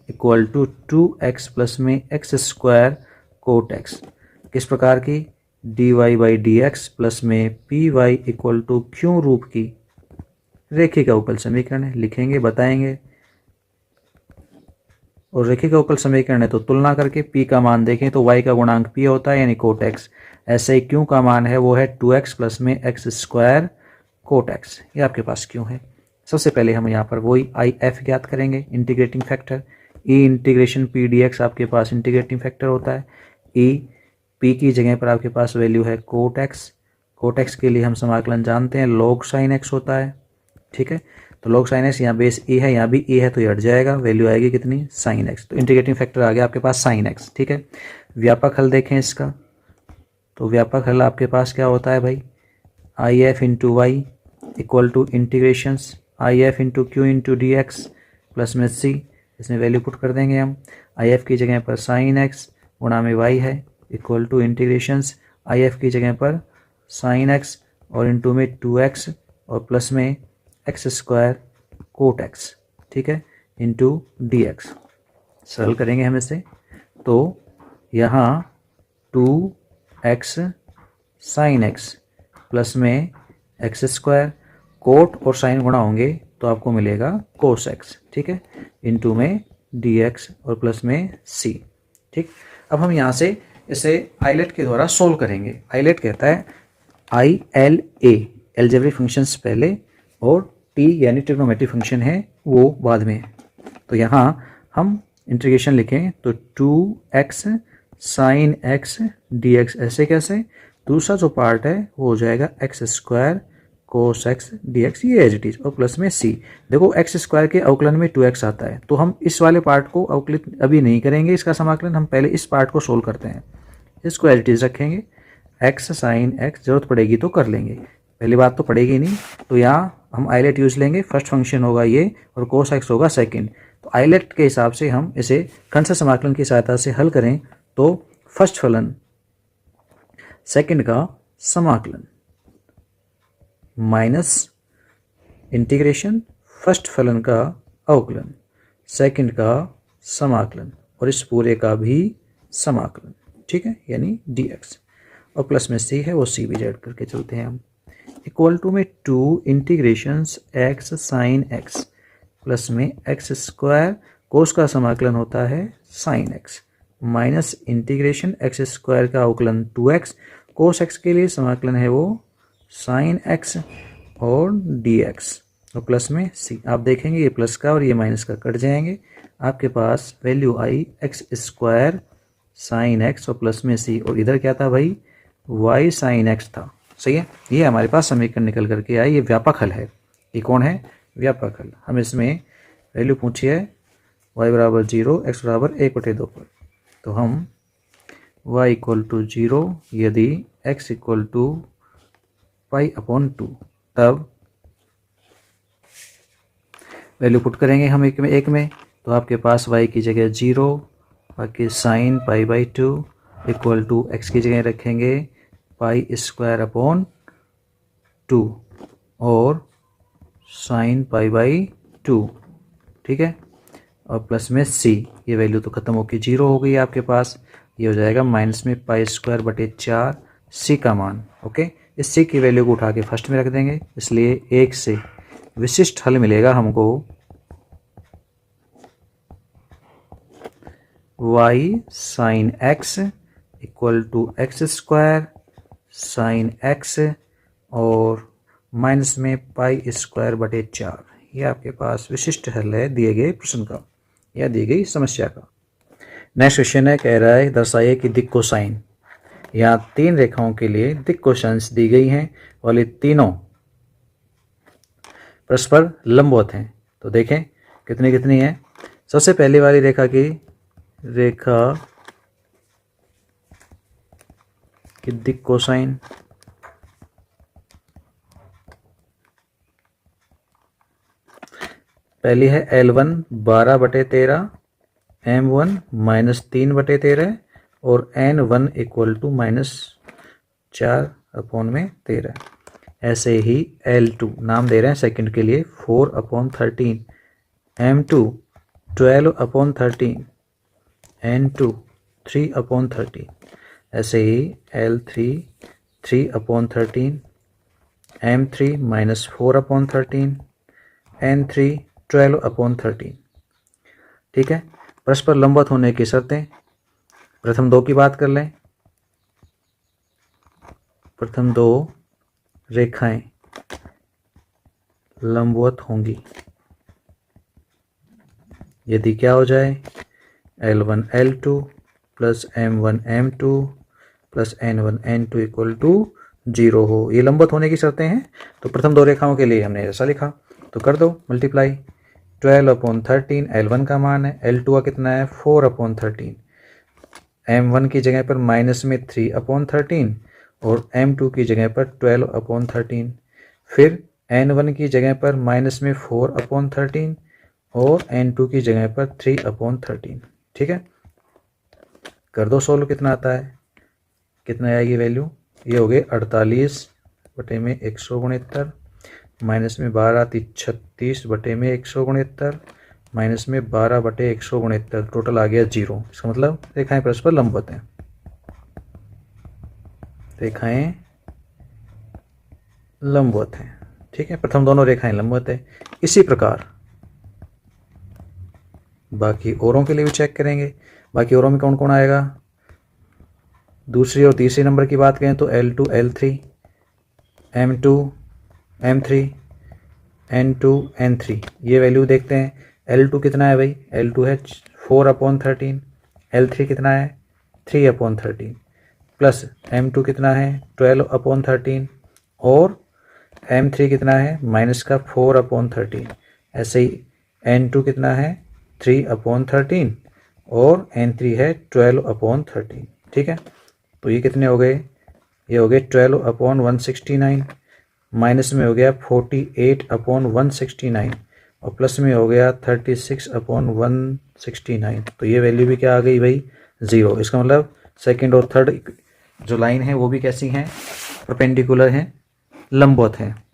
equal to 2x plus में x स्क्वायर कोट x, किस प्रकार की? dy/dx प्लस में py इक्वल टू क्यों रूप की रेखिक अवकल समीकरण है, लिखेंगे बताएंगे। और रेखिक अवकल समीकरण है तो तुलना करके p का मान देखें तो y का गुणांक p होता है यानी कोट x, ऐसे ही क्यों का मान है वो है 2x प्लस में x स्क्वायर कोट x, ये आपके पास क्यों है। सबसे पहले हम यहाँ पर वही IF ज्ञात करेंगे, integrating factor e integration p dx आपके पास इंटीग्रेटिंग फैक्टर होता है। e p की जगह पर आपके पास वैल्यू है कोट x, कोट x के लिए हम समाकलन जानते हैं log sin x होता है, ठीक है। तो log sin x यहाँ बेस e है, यहाँ भी e है तो ये हट जाएगा, वैल्यू आएगी कितनी sin x, तो इंटीग्रेटिंग फैक्टर आ गया आपके पास sin x, ठीक है। व्यापक हल देखें इसका, तो व्यापक हल आपके पास क्या होता है भाई, IF into Y equal to integrations IF into Q into D X plus में c, इसमें वैल्यू पुट कर देंगे हम, IF की जगह पर sin x गुणा में y है इक्वल टू इंटीग्रेशंस IF की जगह पर sin x और इंटू में 2x और प्लस में x स्क्वायर कोट x, ठीक है, इंटू डी एक्स। सरल करेंगे हम इसे, तो यहाँ 2x sin x प्लस में x स्क्वायर, कोट और साइन गुणा होंगे तो आपको मिलेगा कोस x, ठीक है, इंटू में dx और प्लस में c, ठीक। अब हम यहाँ से इसे आइलेट के द्वारा सोल्व करेंगे। आइलेट कहता है ILA, एल्जेब्रिक फंक्शंस पहले और t यानी ट्रिग्नोमेट्रिक फंक्शन है वो बाद में। तो यहाँ हम इंटीग्रेशन लिखें तो 2x sin x dx, ऐसे कैसे, दूसरा जो पार्ट है वो हो जाएगा x स्क्वायर कोस x dx, ये एज इट इज, और प्लस में c। देखो x स्क्वायर के अवकलन में 2x आता है, तो हम इस वाले पार्ट को अवकलित अभी नहीं करेंगे, इसका समाकलन हम पहले इस पार्ट को सोल्व करते हैं। इसको एज इट इज रखेंगे, x sin x जरूरत पड़ेगी तो कर लेंगे, पहली बात तो पड़ेगी नहीं, तो यहाँ हम आइलेट यूज लेंगे, फर्स्ट फंक्शन होगा ये और कोस x होगा सेकंड। तो आइलेट के हिसाब से हम इसे खंड समाकलन की सहायता से हल करें तो फर्स्ट फलन सेकंड का समाकलन माइनस इंटीग्रेशन फर्स्ट फलन का अवकलन सेकंड का समाकलन और इस पूरे का भी समाकलन, ठीक है, यानी dx और प्लस में c है वो c भी ऐड करके चलते हैं हम, इक्वल टू में 2 integrations x sin x plus में x स्क्वायर, कोस का समाकलन होता है sin x minus integration x square का अवकलन 2x, कोस x के लिए समाकलन है वो sin x और dx और प्लस में c। आप देखेंगे ये प्लस का और ये माइनस का कट जाएंगे, आपके पास वैल्यू आई x स्क्वायर sin x और प्लस में c, और इधर क्या था भाई y sin x था, सही है। ये हमारे पास समीकरण निकल करके आया, ये व्यापक हल है। ये कौन है? व्यापक हल। हम इसमें वैल्यू पूछी है y बराबर 0, x बराबर 1/2 पर, तो हम y इक्वल टू 0 यदि x इक्वल टू π/2, तब वैल्यू पुट करेंगे हम एक में तो आपके पास y की जगह 0, बाकी साइन π/2 इक्वल टू x की जगह रखेंगे π² और साइन π/2, ठीक है, और प्लस में c, ये वैल्यू तो ख़त्म होकर 0 हो गई आपके पास। ये हो जाएगा माइनस में π²/4 c का मान। ओके, इस c की वैल्यू को उठा के फर्स्ट में रख देंगे, इसलिए 1 से विशिष्ट हल मिलेगा हमको y sine x equal to x² sine x और माइनस में π²/4। ये आपके पास विशिष्ट हल है दिए गए प्रश्न का या दी गई समस्या का। नेक्स्ट क्वेश्चन है, कह रहा है दर्शाइए कि दिक् कोसाइन। यहाँ 3 रेखाओं के लिए दिक् कोसाइंस दी गई हैं और ये तीनों परस्पर लंबवत हैं। तो देखें कितनी कितनी है। सबसे पहली वाली रेखा की दिक् कोसाइन पहली है L1 12/13, M1 -3/13 और N1 इक्वल टू -4/13। ऐसे ही L2 नाम दे रहे हैं सेकंड के लिए 4/13, M2 12/13, N2 3/13। ऐसे ही L3 3/13, M3 -4/13, N3 12/13। ठीक है, परस्पर लंबवत होने की शर्तें। प्रथम 2 की बात कर लें। प्रथम 2 रेखाएं लंबवत होंगी यदि क्या हो जाए L1 L2 plus M1 M2 plus N1 N2 equal to 0 हो। ये लंबवत होने की शर्तें हैं। तो प्रथम 2 रेखाओं के लिए हमने ऐसा लिखा, तो कर दो मल्टीप्लाई। 12/13 L1 का मान है, L2 का कितना है 4/13, M1 की जगह पर माइनस में 3/13 और M2 की जगह पर 12/13, फिर N1 की जगह पर माइनस में 4/13 और N2 की जगह पर 3/13। ठीक है, कर दो सोल्व। कितना आता है, कितना आएगी वैल्यू, ये हो गए 48/169 माइनस में 12×36/169 माइनस में 12/169, टोटल आ गया 0। इसका मतलब रेखाएं परस्पर लंबवत हैं। रेखाएं लंबवत हैं। ठीक है, प्रथम दोनों रेखाएं लंबवत है। इसी प्रकार बाकी औरों के लिए भी चेक करेंगे। बाकी औरों में कौन कौन आएगा। दूसरी और तीसरी नंबर की बात करें तो L2 L3, M2 M3, N2 N3। ये वैल्यू देखते हैं। L2 कितना है भाई, L2 है 4/13, L3 कितना है 3/13, प्लस M2 कितना है 12/13 और M3 कितना है माइनस का 4/13। ऐसे ही N2 कितना है 3/13 और N3 है 12/13। ठीक है, तो ये कितने हो गए, ये हो गए 12/169, माइनस में हो गया 48/169 और प्लस में हो गया 36/169। तो ये वैल्यू भी क्या आ गई भाई 0। इसका मतलब सेकंड और थर्ड जो लाइन है वो भी कैसी हैं, परपेंडिकुलर हैं, लंबवत हैं।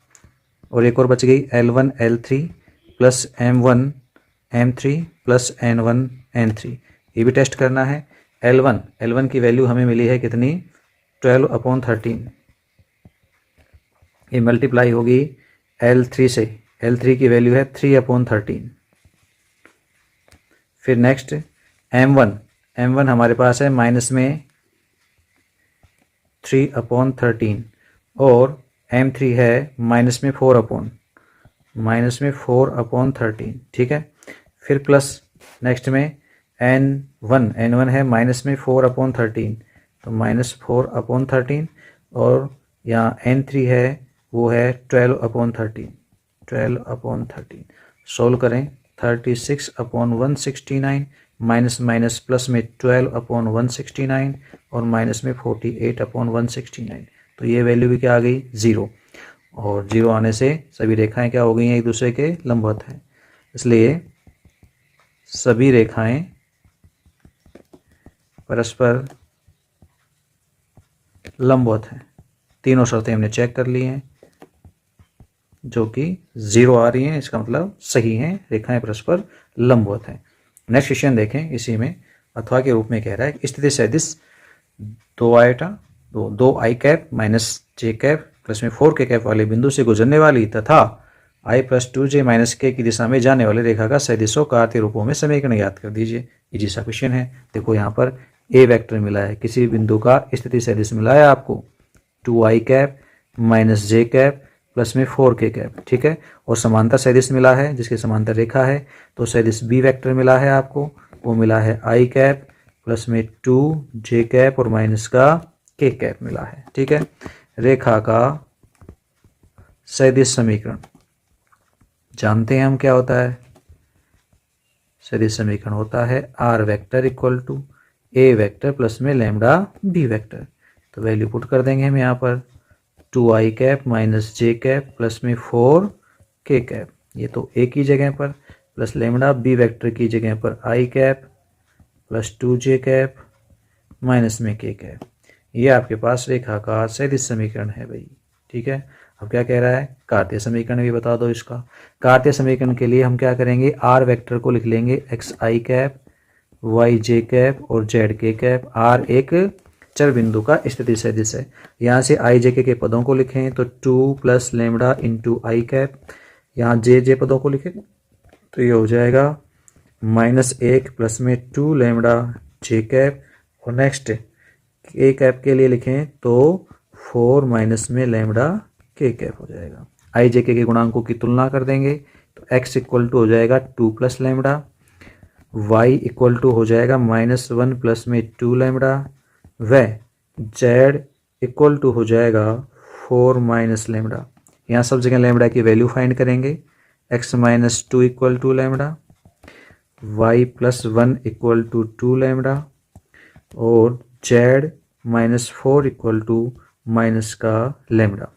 और एक और बच गई L1 L3 plus M1 M3 plus N1 N3। ये भी टेस्ट करना है। L1 की वैल्यू हमें मिली है कितनी 12/13, ये मल्टीप्लाई होगी L3 से। L3 की वैल्यू है 3/13। फिर नेक्स्ट M1 हमारे पास है माइनस में 3/13 और M3 है माइनस में 4/13। ठीक है, फिर प्लस नेक्स्ट में N1 है माइनस में 4/13, तो -4/13 और यहाँ N3 है वो है 12/13। सोल्व करें 36/169 माइनस माइनस प्लस में 12/169 और माइनस में 48/169। तो ये वैल्यू भी क्या आ गई, 0। और 0 आने से सभी रेखाएं क्या हो गई हैं, एक दूसरे के लंबवत हैं, इसलिए सभी रेखाएं परस्पर लंबवत हैं। तीनों शर्तें हमने चेक कर ली हैं, जो कि 0 आ रही हैं, इसका मतलब सही है, रेखाएं परस्पर लंबवत हैं। नेक्स्ट क्वेश्चन देखें, इसी में अथवा के रूप में कह रहा है स्थिति सदिश 2 आई cap minus J cap plus में 4 के कैप वाले बिंदु से गुजरने वाली तथा i प्लस 2j माइनस के की दिशा में जाने वाले रेखा का सदिशों का आर्थिक रूपों में समीकरण याद कर दीजिए। इजी सा क्वेश्चन है। देखो यहाँ पर ए वेक्टर मिला है, किसी बिंदु का स्थिति सदिश मिला है आपको 2i cap minus J cap plus में 4k कैप, ठीक है। और समांतर सदिश मिला है जिसकी समांतर रेखा है, तो सदिश बी वेक्टर मिला है आपको, वो मिला है i कैप प्लस में 2j कैप और माइनस का k कैप मिला है, ठीक है। रेखा का सदिश समीकरण जानते हैं हम क्या होता है। सदिश समीकरण होता है R vector equal to A vector plus में लैम्डा बी वेक्टर। तो वैल्यू पुट कर देंगे हम यहाँ पर 2i cap minus J cap plus में 4k कैप, ये तो ए की जगह पर, प्लस लैम्डा बी वेक्टर की जगह पर i cap plus 2j cap minus में k कैप। ये आपके पास रेखा का सदिश समीकरण है भाई, ठीक है। अब क्या कह रहा है, कार्तीय समीकरण भी बता दो इसका। कार्तीय समीकरण के लिए हम क्या करेंगे, आर वेक्टर को लिख लेंगे xi कैप वाई जे कैप और जेड के कैप। आर एक चर बिंदु का स्थिति सदिश है। यहाँ से आई जे के पदों को लिखें तो 2 प्लस लैम्डा इंटू आई कैप, यहाँ जे पदों को लिखें तो ये हो जाएगा -1 प्लस में 2 लैम्डा जे कैप, और नेक्स्ट के कैप के लिए लिखें तो 4 माइनस में लैम्डा के कैप हो जाएगा। आई जे के गुणांकों की तुलना कर देंगे तो x इक्वल टू हो जाएगा 2 plus lambda, y equal to हो जाएगा -1 प्लस में 2 लैम्डा, व z इक्वल टू हो जाएगा 4 माइनस लैम्डा। यहाँ सब जगह लैम्डा की वैल्यू फाइंड करेंगे। x minus 2 equal to lambda, y plus 1 equal to 2 lambda, और z minus 4 equal to minus का लैम्डा।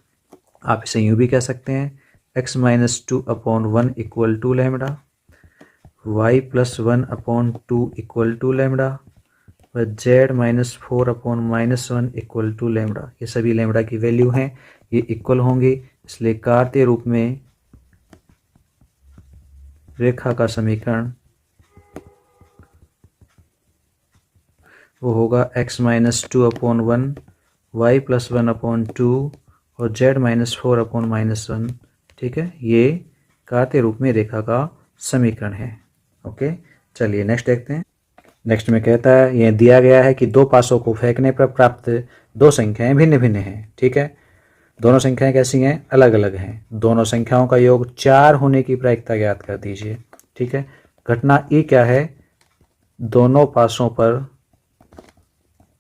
आप इसे यूँ भी कह सकते हैं x minus 2/1 equal to lambda, y plus 1/2 equal to lambda, व z minus 4/-1 equal to lambda. ये सभी लैम्डा की वैल्यू हैं, ये इक्वल होंगे, इसलिए कार्तीय रूप में रेखा का समीकरण वो होगा x माइनस 2/1 y प्लस 1/2 और z माइनस 4/-1, ठीक है। ये कार्तीय रूप में रेखा का समीकरण है। ओके, चलिए नेक्स्ट देखते हैं। नेक्स्ट में कहता है यह दिया गया है कि दो पासों को फेंकने पर प्राप्त दो संख्याएं भिन्न भिन्न हैं, ठीक है। दोनों संख्याएं कैसी हैं, अलग अलग हैं। दोनों संख्याओं का योग 4 होने की प्रायिकता ज्ञात कर दीजिए, ठीक है। घटना ई क्या है, दोनों पासों पर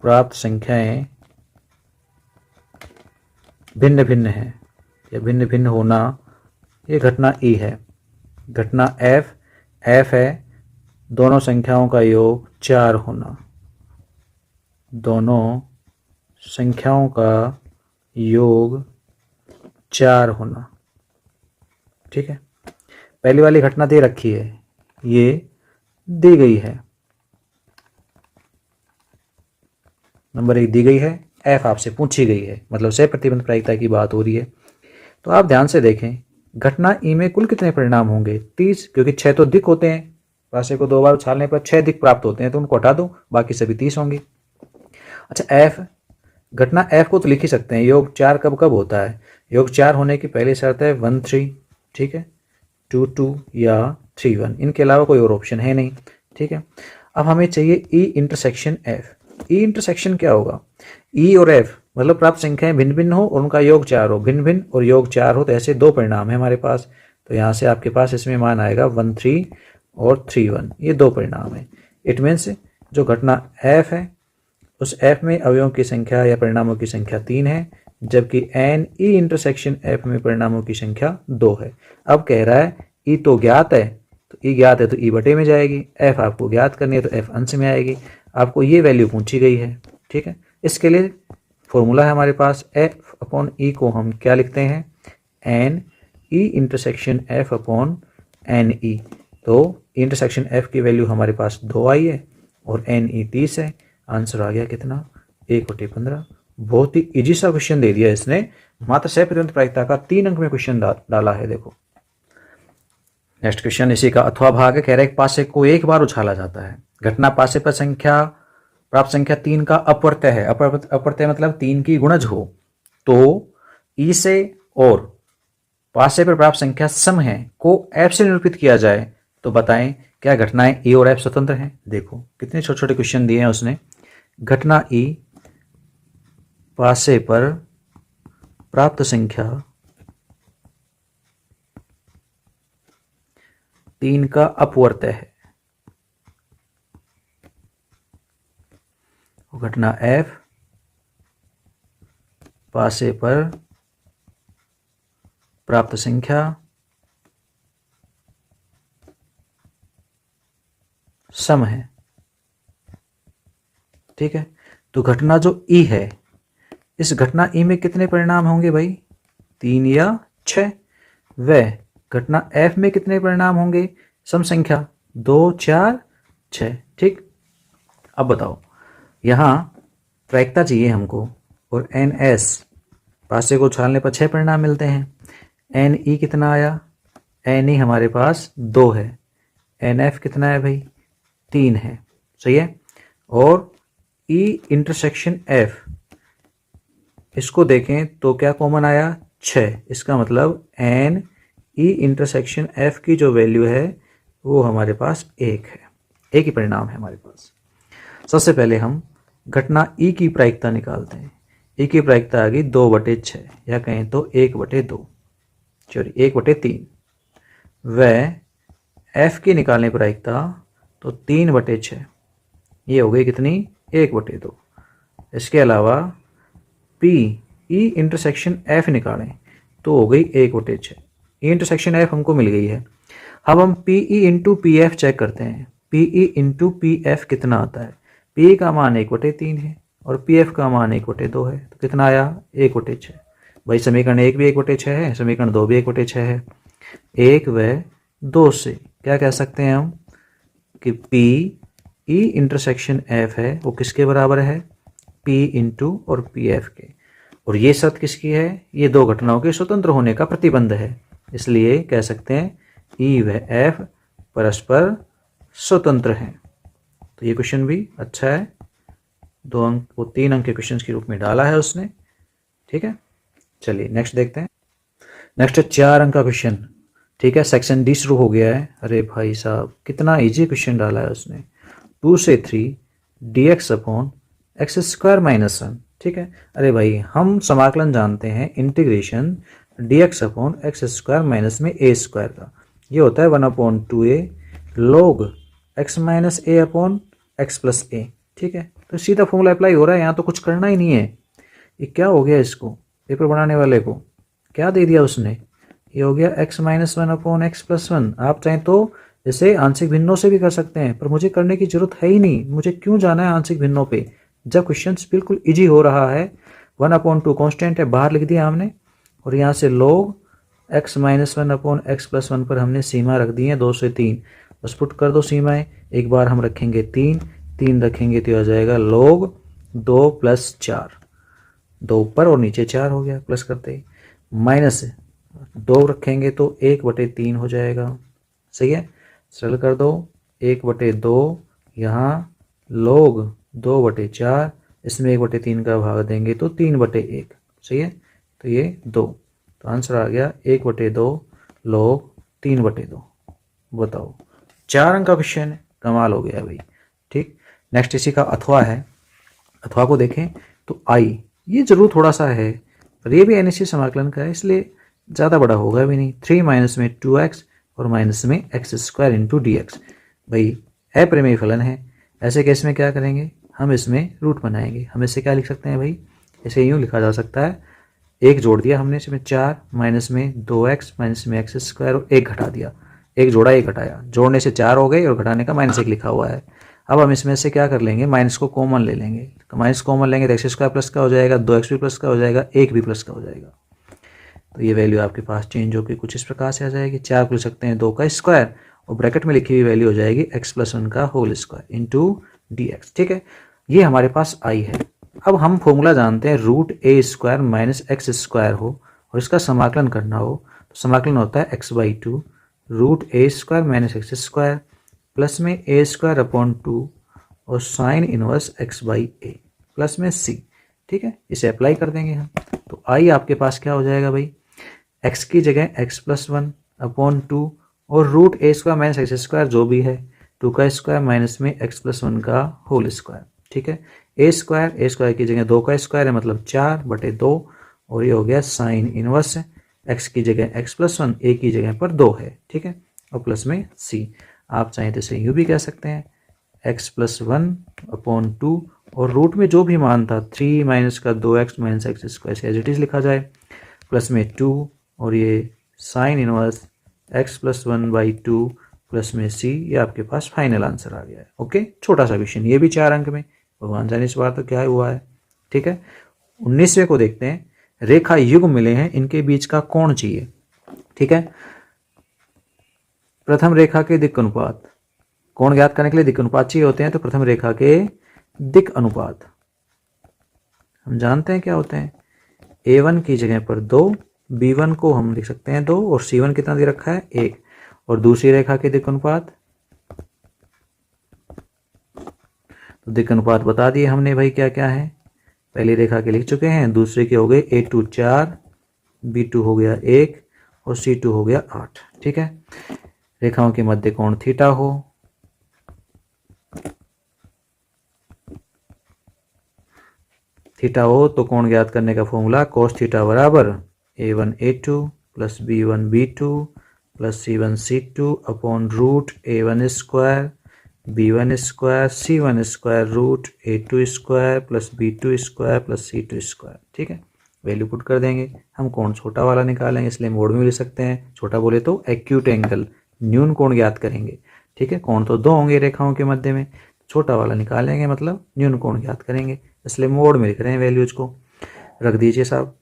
प्राप्त संख्याएं भिन्न भिन्न है, या भिन्न भिन्न होना, ये घटना ई है। घटना एफ है दोनों संख्याओं का योग 4 होना, दोनों संख्याओं का योग 4 होना, ठीक है। पहली वाली घटना दे रखी है, ये दी गई है, नंबर 1 दी गई है, एफ आपसे पूछी गई है, मतलब से प्रतिबंध प्रायिकता की बात हो रही है। तो आप ध्यान से देखें, घटना ई में कुल कितने परिणाम होंगे, 30, क्योंकि 6 तो दिक होते हैं, पासे को 2 बार उछालने पर 6 दिक प्राप्त होते हैं, तो उनको हटा दो, बाकी सभी 30 होंगे। अच्छा, एफ, घटना एफ को तो लिख ही सकते हैं, योग 4 कब कब होता है। योग 4 होने की पहली शर्त है 1 3, ठीक है, 2 2 या 3 1, इनके अलावा कोई और ऑप्शन है नहीं, ठीक है। अब हमें चाहिए ई इंटरसेक्शन एफ। ई इंटरसेक्शन क्या होगा, ई और एफ मतलब प्राप्त संख्याएं भिन्न भिन्न हो और उनका योग 4 हो, भिन्न भिन्न और योग 4 हो, तो ऐसे दो परिणाम है हमारे पास। तो यहाँ से आपके पास इसमें मान आएगा 1 3 और 3 1, ये दो परिणाम है। इट मीन्स जो घटना एफ है उस एफ में अवयवों की संख्या या परिणामों की संख्या 3 है, जबकि एन ई इंटरसेक्शन एफ में परिणामों की संख्या 2 है। अब कह रहा है ई तो ज्ञात है, तो ई ज्ञात है तो ई बटे में जाएगी, एफ आपको ज्ञात करनी है तो एफ अंश में आएगी। आपको ये वैल्यू पूछी गई है, ठीक है। इसके लिए फॉर्मूला है हमारे पास, एफ अपॉन ई को हम क्या लिखते हैं, N E intersection F upon N E. तो इंटरसेक्शन एफ की वैल्यू हमारे पास 2 आई है और एन ई 30 है। आंसर आ गया कितना, 1/15। बहुत ही इजी सा क्वेश्चन दे दिया इसने, मात्र सह प्रतिबंध प्रायिकता का 3 अंक में क्वेश्चन डाला है। देखो नेक्स्ट क्वेश्चन इसी का अथवा भाग है। कह रहे पासे को एक बार उछाला जाता है, घटना पासे पर संख्या प्राप्त संख्या 3 का अपवर्तय है। अपवर्तय मतलब 3 की गुणज हो, तो ई से और पासे पर प्राप्त संख्या सम है को एफ से निरूपित किया जाए तो बताएं क्या घटनाएं ई और एफ स्वतंत्र हैं। देखो कितने छोटे छोटे क्वेश्चन दिए हैं उसने। घटना ई पासे पर प्राप्त संख्या 3 का अपवर्तय है, घटना एफ पासे पर प्राप्त संख्या सम है, ठीक है। तो घटना जो ई है, इस घटना ई में कितने परिणाम होंगे भाई, 3 या 6। वह घटना एफ में कितने परिणाम होंगे, सम संख्या 2, 4, 6, ठीक। अब बताओ, यहां प्रायिकता चाहिए हमको और एन एस पासे को उछालने पर 6 परिणाम मिलते हैं। एन ई कितना आया, एन ई हमारे पास 2 है, एन एफ कितना है भाई, 3 है, सही है। और ई इंटरसेक्शन एफ, इसको देखें तो क्या कॉमन आया, 6। इसका मतलब एन ई इंटरसेक्शन एफ की जो वैल्यू है वो हमारे पास 1 है, एक ही परिणाम है हमारे पास। सबसे पहले हम घटना ई की प्रायिकता निकालते हैं। ई की प्रायिकता आ गई 2/6 या कहें तो 1/2, सॉरी 1/3। वह एफ की निकालने प्रायिकता तो 3/6, ये हो गई कितनी, 1/2। इसके अलावा पी ई इंटरसेक्शन एफ निकालें तो हो गई 1/6। ई इंटरसेक्शन एफ हमको मिल गई है। अब हम P E into P F check करते हैं। P E into P F कितना आता है, पी का मान 1/3 है और पी एफ का मान 1/2 है, तो कितना आया, 1/6। भाई समीकरण 1 भी 1/6 है, समीकरण 2 भी 1/6 है। 1 व 2 से क्या कह सकते हैं हम कि पी ई इंटरसेक्शन एफ है वो किसके बराबर है, पी इंटू और पी एफ के। और ये शर्त किसकी है, ये दो घटनाओं के स्वतंत्र होने का प्रतिबंध है, इसलिए कह सकते हैं ई व एफ परस्पर स्वतंत्र हैं। तो ये क्वेश्चन भी अच्छा है, 2 अंक वो 3 अंक के क्वेश्चन के रूप में डाला है उसने, ठीक है। चलिए नेक्स्ट देखते हैं। नेक्स्ट है 4 अंक का क्वेश्चन, ठीक है। सेक्शन डी शुरू हो गया है। अरे भाई साहब कितना इजी क्वेश्चन डाला है उसने, 2 से 3 dx upon x square minus 1, ठीक है। अरे भाई हम समाकलन जानते हैं, integration dx upon x square minus में a स्क्वायर का, ये होता है 1/2a log x माइनस ए अपॉन एक्स प्लस ए, ठीक है। तो सीधा फॉर्मूला अप्लाई हो रहा है, यहाँ तो कुछ करना ही नहीं है। ये क्या हो गया, इसको पेपर बनाने वाले को क्या दे दिया उसने, ये हो गया x minus 1 upon x plus 1। आप चाहें तो इसे आंशिक भिन्नों से भी कर सकते हैं, पर मुझे करने की जरूरत है ही नहीं। मुझे क्यों जाना है आंशिक भिन्नों पे, जब क्वेश्चन बिल्कुल ईजी हो रहा है। 1/2 कॉन्स्टेंट है, बाहर लिख दिया हमने, और यहाँ से log x minus 1 upon x plus 1 पर हमने सीमा रख दी है 2 से 3। बस पुट कर दो सीमाएं, एक बार हम रखेंगे 3 रखेंगे तो आ जाएगा log 2 + 4, 2 ऊपर और नीचे 4 हो गया, प्लस करते ही माइनस 2 रखेंगे तो 1/3 हो जाएगा, सही है। सरल कर दो, 1/2 यहाँ log 2/4, इसमें 1/3 का भाग देंगे तो 3/1, सही है। तो ये 2, तो आंसर आ गया 1/2 log 3/2। बताओ 4 अंक का क्वेश्चन है, कमाल हो गया भाई, ठीक। नेक्स्ट इसी का अथवा है। अथवा को देखें तो आई, ये जरूर थोड़ा सा है पर ये भी एनएससी समाकलन का है, इसलिए ज़्यादा बड़ा होगा भी नहीं। 3 माइनस में 2x और माइनस में x square into D x, भाई अप्रमेय फलन है। ऐसे केस में क्या करेंगे, हम इसमें रूट बनाएंगे। हम इसे क्या लिख सकते हैं भाई, इसे यूँ लिखा जा सकता है, 1 जोड़ दिया हमने इसमें 4, माइनस में 2x माइनस में एक्स स्क्वायर और 1 घटा दिया, एक जोड़ा एक घटाया, जोड़ने से 4 हो गए और घटाने का -1 लिखा हुआ है। अब हम इसमें से क्या कर लेंगे, माइनस को कॉमन ले लेंगे। तो माइनस कॉमन लेंगे तो x² प्लस का हो जाएगा, 2x भी प्लस का हो जाएगा, 1 भी प्लस का हो जाएगा। तो ये वैल्यू आपके पास चेंज होकर कुछ इस प्रकार से आ जाएगी। 4 को लिख सकते हैं 2 का स्क्वायर और ब्रैकेट में लिखी हुई वैल्यू हो जाएगी x+1 का होल स्क्वायर इंटू dx। ठीक है, ये हमारे पास आई है। अब हम फॉर्मूला जानते हैं √a² माइनस x² हो और इसका समाकलन करना हो तो समाकलन होता है x/2 √a² minus x² plus में a² अपॉन 2 और साइन इनवर्स x/a प्लस में c। ठीक है, इसे अप्लाई कर देंगे हम। तो आई आपके पास क्या हो जाएगा भाई, x की जगह x+1 अपॉन 2 और √a² माइनस x² जो भी है 2 का स्क्वायर माइनस में x+1 का होल स्क्वायर। ठीक है, a² की जगह 2 का स्क्वायर है मतलब 4/2 और ये हो गया साइन इनवर्स है, x की जगह x+1, a की जगह पर 2 है। ठीक है, और प्लस में c। आप चाहें तो इसे यूँ भी कह सकते हैं x+1 अपॉन 2 और रूट में जो भी मान था 3 माइनस का 2x minus x² as it is लिखा जाए प्लस में 2 और ये साइन इनवर्स x+1/2 प्लस में c। ये आपके पास फाइनल आंसर आ गया है। ओके, छोटा सा क्वेश्चन, ये भी 4 अंक में, भगवान जाने इस बार तो क्या हुआ है। ठीक है, 19वें को देखते हैं। रेखा युग मिले हैं, इनके बीच का कोण चाहिए। ठीक है, प्रथम रेखा के दिक् अनुपात, कोण ज्ञात करने के लिए दिक् अनुपात चाहिए होते हैं। तो प्रथम रेखा के दिक् अनुपात हम जानते हैं क्या होते हैं, a1 की जगह पर 2, b1 को हम लिख सकते हैं 2 और c1 कितना दे रखा है 1। और दूसरी रेखा के दिक् अनुपात, तो दिक् अनुपात बता दिए हमने भाई क्या क्या है, पहली रेखा के लिख चुके हैं, दूसरे के हो गए a2 4, b2 हो गया 1 और c2 हो गया 8। ठीक है, रेखाओं के मध्य कोण थीटा हो, थीटा हो तो कोण ज्ञात करने का फॉर्मूला cos थीटा बराबर a1 a2 plus b1 b2 plus c1 c2 upon √a1² b1² c1² √a2² plus b2² plus c2²। ठीक है, वैल्यू पुट कर देंगे। हम कोण छोटा वाला निकालेंगे इसलिए मोड में लिख सकते हैं, छोटा बोले तो एक्यूट एंगल, न्यून कोण ज्ञात करेंगे। ठीक है, कोण तो 2 होंगे रेखाओं के मध्य में, छोटा वाला निकालेंगे मतलब न्यून कोण ज्ञात करेंगे, इसलिए मोड में लिख रहे हैं वैल्यूज को। रख दीजिए साहब,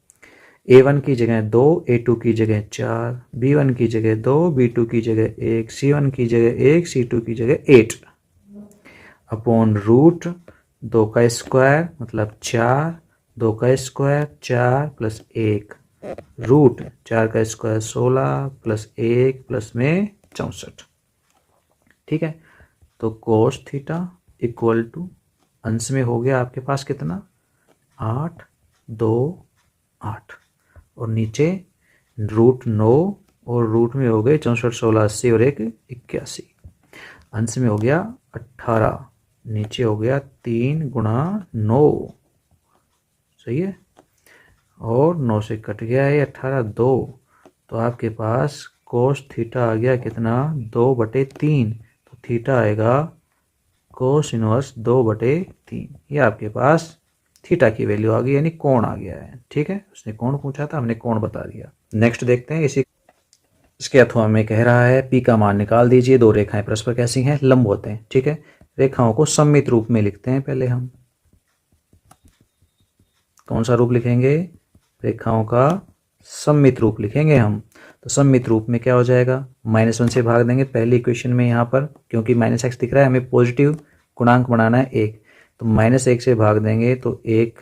a1 की जगह 2, a2 की जगह 4, b1 की जगह 2, b2 की जगह 1, c1 की जगह 1, c2 की जगह 8 अपॉन रूट 2 का स्क्वायर मतलब 4, 2 का स्क्वायर 4 प्लस 1 रूट 4 का स्क्वायर 16 प्लस 1 प्लस में 64। ठीक है, तो कोस थीटा इक्वल टू अंश में हो गया आपके पास कितना 8 2 8 और नीचे √9 और रूट में हो गए 64 16 80 और 1 81। अंश में हो गया 18, नीचे हो गया 3 गुणा 9। सही है, और 9 से कट गया है 18 2, तो आपके पास कोस थीटा आ गया कितना 2/3। तो थीटा आएगा कोस इनवर्स 2/3। ये आपके पास थीटा की वैल्यू आ गई, यानी कोण आ गया है। ठीक है, उसने कोण पूछा था, हमने कोण बता दिया। नेक्स्ट देखते हैं, इसके अथवा में कह रहा है पी का मान निकाल दीजिए। 2 रेखाएं परस्पर कैसी हैं, लंब होते हैं। ठीक है, रेखाओं को सममित रूप में लिखते हैं। पहले हम कौन सा रूप लिखेंगे, रेखाओं का सममित रूप लिखेंगे हम। तो सममित रूप में क्या हो जाएगा, -1 से भाग देंगे पहली इक्वेशन में, यहाँ पर क्योंकि -x दिख रहा है हमें पॉजिटिव गुणांक बनाना है 1, तो -1 से भाग देंगे तो 1